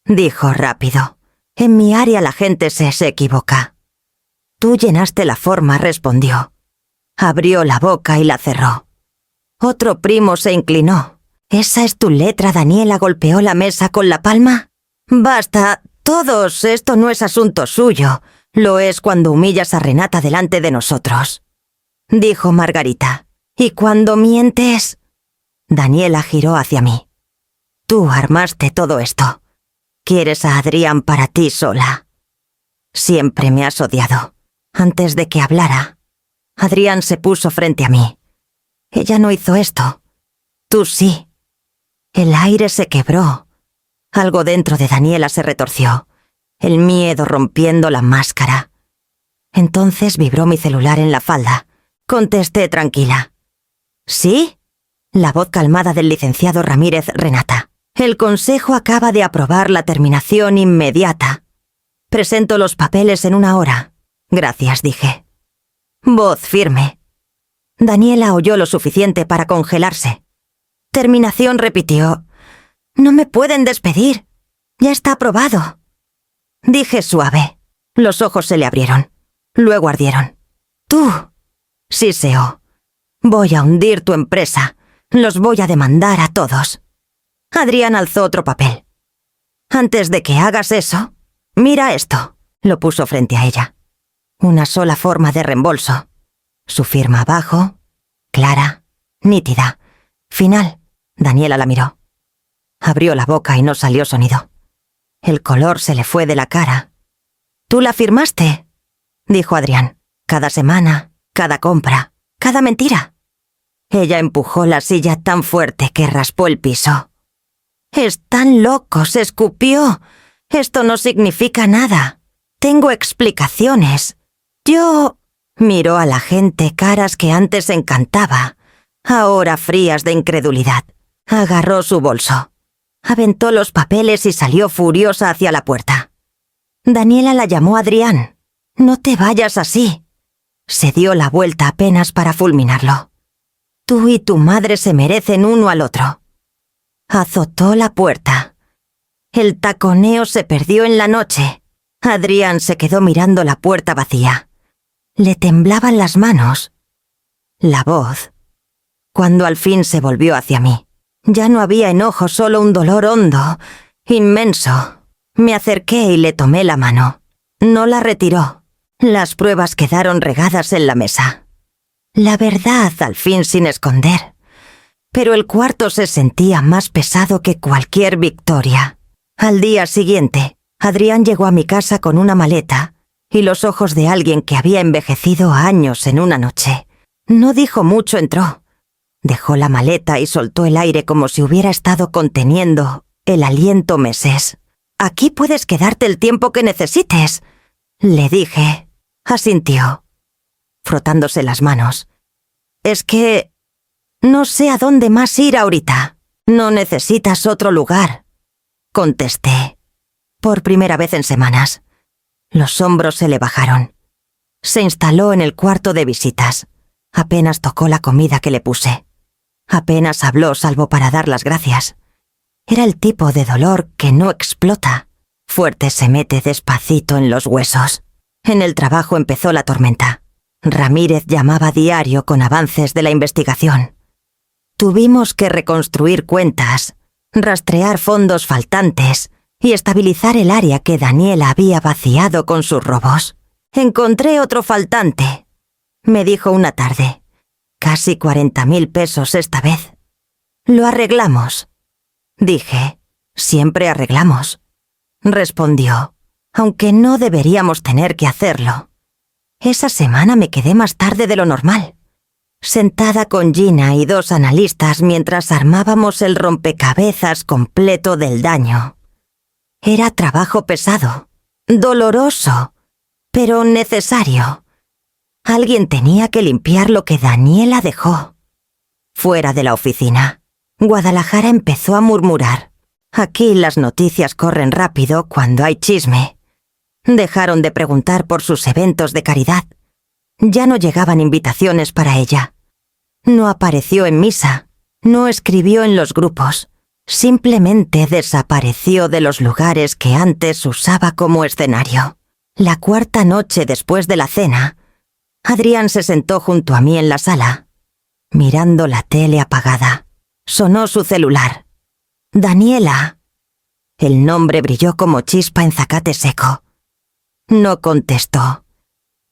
dijo rápido. En mi área la gente se equivoca. Tú llenaste la forma, respondió. Abrió la boca y la cerró. Otro primo se inclinó. ¿Esa es tu letra? Daniela golpeó la mesa con la palma. Basta, todos, esto no es asunto suyo. Lo es cuando humillas a Renata delante de nosotros, dijo Margarita. ¿Y cuando mientes? Daniela giró hacia mí. Tú armaste todo esto. Quieres a Adrián para ti sola. Siempre me has odiado. Antes de que hablara, Adrián se puso frente a mí. Ella no hizo esto. Tú sí. El aire se quebró. Algo dentro de Daniela se retorció. El miedo rompiendo la máscara. Entonces vibró mi celular en la falda. Contesté tranquila. ¿Sí? La voz calmada del licenciado Ramírez. Renata. El consejo acaba de aprobar la terminación inmediata. Presento los papeles en 1 hora. Gracias, dije. Voz firme. Daniela oyó lo suficiente para congelarse. Terminación, repitió. No me pueden despedir. Ya está aprobado. Dije suave. Los ojos se le abrieron. Luego ardieron. Tú, siseó. Voy a hundir tu empresa. Los voy a demandar a todos. Adrián alzó otro papel. Antes de que hagas eso, mira esto. Lo puso frente a ella. Una sola forma de reembolso. Su firma abajo, clara, nítida. Final. Daniela la miró. Abrió la boca y no salió sonido. El color se le fue de la cara. ¿Tú la firmaste?, dijo Adrián. Cada semana, cada compra, cada mentira. Ella empujó la silla tan fuerte que raspó el piso. «Están locos», escupió. «Esto no significa nada. Tengo explicaciones. Yo...» Miró a la gente, caras que antes encantaba, ahora frías de incredulidad. Agarró su bolso. Aventó los papeles y salió furiosa hacia la puerta. Daniela la llamó a Adrián. «No te vayas así». Se dio la vuelta apenas para fulminarlo. «Tú y tu madre se merecen uno al otro». Azotó la puerta. El taconeo se perdió en la noche. Adrián se quedó mirando la puerta vacía. Le temblaban las manos. La voz. Cuando al fin se volvió hacia mí. Ya no había enojo, solo un dolor hondo, inmenso. Me acerqué y le tomé la mano. No la retiró. Las pruebas quedaron regadas en la mesa. La verdad, al fin sin esconder. Pero el cuarto se sentía más pesado que cualquier victoria. Al día siguiente, Adrián llegó a mi casa con una maleta y los ojos de alguien que había envejecido años en una noche. No dijo mucho, entró. Dejó la maleta y soltó el aire como si hubiera estado conteniendo el aliento meses. «Aquí puedes quedarte el tiempo que necesites», le dije. Asintió, frotándose las manos. «Es que no sé a dónde más ir ahorita. No necesitas otro lugar», contesté. Por primera vez en semanas. Los hombros se le bajaron. Se instaló en el cuarto de visitas. Apenas tocó la comida que le puse. Apenas habló salvo para dar las gracias. Era el tipo de dolor que no explota. Fuerte se mete despacito en los huesos. En el trabajo empezó la tormenta. Ramírez llamaba diario con avances de la investigación. Tuvimos que reconstruir cuentas, rastrear fondos faltantes y estabilizar el área que Daniela había vaciado con sus robos. «Encontré otro faltante», me dijo una tarde. «Casi 40.000 pesos esta vez». «Lo arreglamos», dije. «Siempre arreglamos», respondió, aunque no deberíamos tener que hacerlo. Esa semana me quedé más tarde de lo normal, sentada con Gina y 2 analistas mientras armábamos el rompecabezas completo del daño. Era trabajo pesado, doloroso, pero necesario. Alguien tenía que limpiar lo que Daniela dejó. Fuera de la oficina, Guadalajara empezó a murmurar. Aquí las noticias corren rápido cuando hay chisme. Dejaron de preguntar por sus eventos de caridad. Ya no llegaban invitaciones para ella. No apareció en misa, no escribió en los grupos. Simplemente desapareció de los lugares que antes usaba como escenario. La cuarta noche después de la cena, Adrián se sentó junto a mí en la sala, mirando la tele apagada. Sonó su celular. «Daniela». El nombre brilló como chispa en zacate seco. No contestó.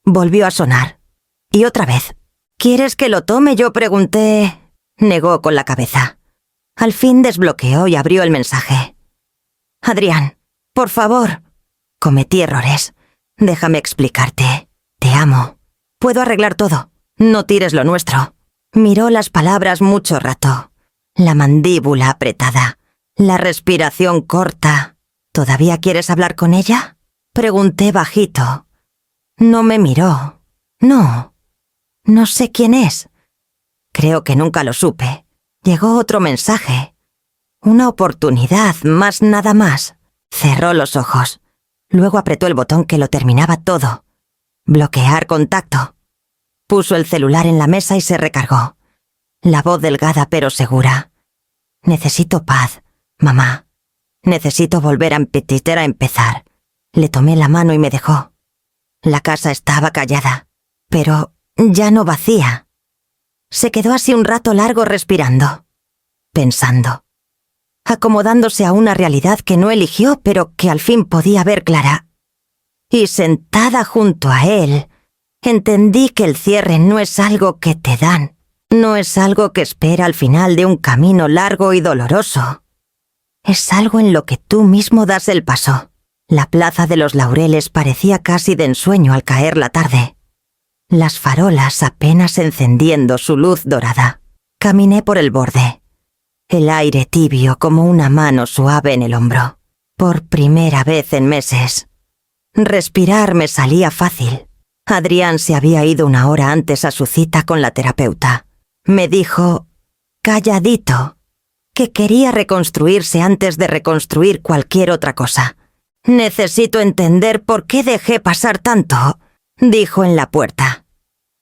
Volvió a sonar. Y otra vez. «¿Quieres que lo tome?», yo pregunté. Negó con la cabeza. Al fin desbloqueó y abrió el mensaje. «Adrián, por favor». Cometí errores. «Déjame explicarte. Te amo. Puedo arreglar todo. No tires lo nuestro». Miró las palabras mucho rato. La mandíbula apretada. La respiración corta. «¿Todavía quieres hablar con ella?», pregunté bajito. No me miró. No. No sé quién es. Creo que nunca lo supe. Llegó otro mensaje. Una oportunidad, más nada más. Cerró los ojos. Luego apretó el botón que lo terminaba todo. Bloquear contacto. Puso el celular en la mesa y se recargó. La voz delgada pero segura. «Necesito paz, mamá. Necesito volver a empezar». Le tomé la mano y me dejó. La casa estaba callada, pero ya no vacía. Se quedó así un rato largo respirando, pensando, acomodándose a una realidad que no eligió pero que al fin podía ver clara. Y sentada junto a él, entendí que el cierre no es algo que te dan, no es algo que espera al final de un camino largo y doloroso. Es algo en lo que tú mismo das el paso. La plaza de los Laureles parecía casi de ensueño al caer la tarde. Las farolas apenas encendiendo su luz dorada. Caminé por el borde. El aire tibio como una mano suave en el hombro. Por primera vez en meses. Respirar me salía fácil. Adrián se había ido una hora antes a su cita con la terapeuta. Me dijo, calladito, que quería reconstruirse antes de reconstruir cualquier otra cosa. «Necesito entender por qué dejé pasar tanto», dijo en la puerta.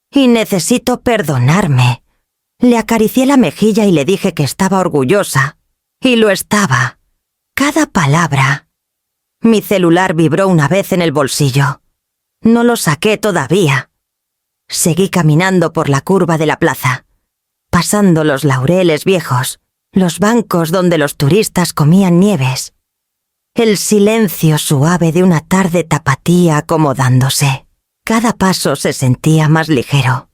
«Y necesito perdonarme». Le acaricié la mejilla y le dije que estaba orgullosa Y lo estaba. Cada palabra. Mi celular vibró una vez en el bolsillo. No lo saqué todavía. Seguí caminando por la curva de la plaza, pasando los laureles viejos, los bancos donde los turistas comían nieves. El silencio suave de una tarde tapatía acomodándose. Cada paso se sentía más ligero,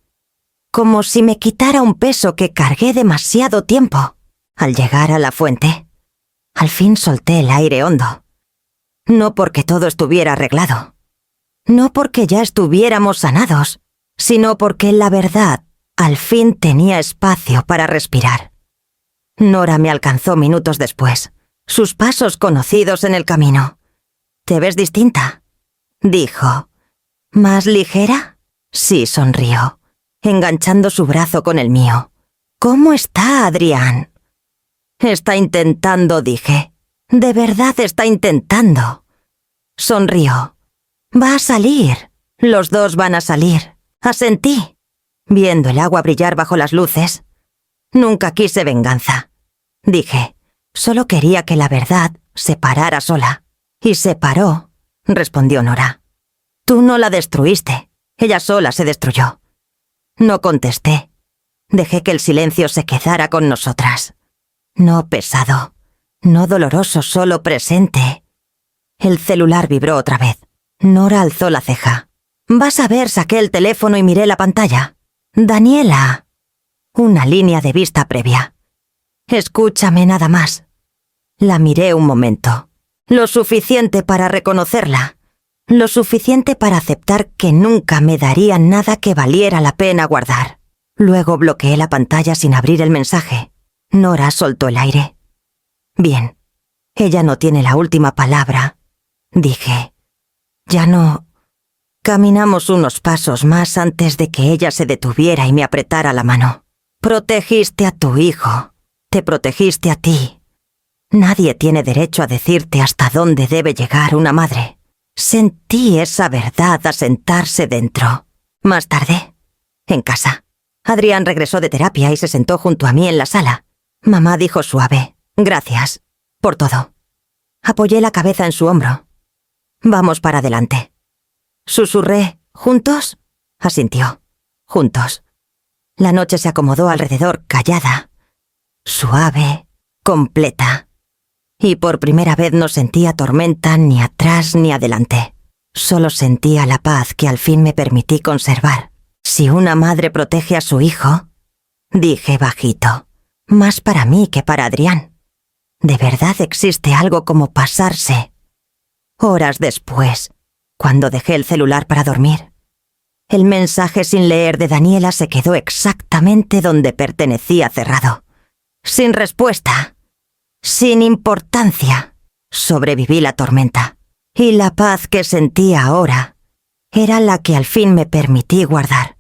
como si me quitara un peso que cargué demasiado tiempo. Al llegar a la fuente, al fin solté el aire hondo. No porque todo estuviera arreglado, no porque ya estuviéramos sanados, sino porque la verdad al fin tenía espacio para respirar. Nora me alcanzó minutos después, sus pasos conocidos en el camino. «¿Te ves distinta?», dijo. «¿Más ligera?». Sí, sonrió, enganchando su brazo con el mío. «¿Cómo está Adrián?». «Está intentando», dije. «De verdad está intentando». Sonrió. «Va a salir. Los dos van a salir». Asentí, viendo el agua brillar bajo las luces. «Nunca quise venganza», dije. «Solo quería que la verdad se parara sola». «Y se paró», respondió Nora. «Tú no la destruiste. Ella sola se destruyó». No contesté. Dejé que el silencio se quedara con nosotras. No pesado, no doloroso, solo presente. El celular vibró otra vez. Nora alzó la ceja. «Vas a ver», saqué el teléfono y miré la pantalla. «Daniela». Una línea de vista previa. «Escúchame nada más». La miré un momento. Lo suficiente para reconocerla. Lo suficiente para aceptar que nunca me daría nada que valiera la pena guardar. Luego bloqueé la pantalla sin abrir el mensaje. Nora soltó el aire. «Bien, ella no tiene la última palabra», dije. «Ya no...». Caminamos unos pasos más antes de que ella se detuviera y me apretara la mano. «Protegiste a tu hijo. Te protegiste a ti. Nadie tiene derecho a decirte hasta dónde debe llegar una madre». Sentí esa verdad asentarse dentro. Más tarde, en casa, Adrián regresó de terapia y se sentó junto a mí en la sala. Mamá dijo suave: «Gracias por todo». Apoyé la cabeza en su hombro. «Vamos para adelante». Susurré: «¿Juntos?». Asintió. «Juntos». La noche se acomodó alrededor, callada, suave, completa. Y por primera vez no sentía tormenta ni atrás ni adelante. Solo sentía la paz que al fin me permití conservar. «Si una madre protege a su hijo», dije bajito, «más para mí que para Adrián. ¿De verdad existe algo como pasarse?». Horas después, cuando dejé el celular para dormir, el mensaje sin leer de Daniela se quedó exactamente donde pertenecía, cerrado. Sin respuesta. Sin importancia. Sobreviví la tormenta. Y la paz que sentía ahora era la que al fin me permití guardar.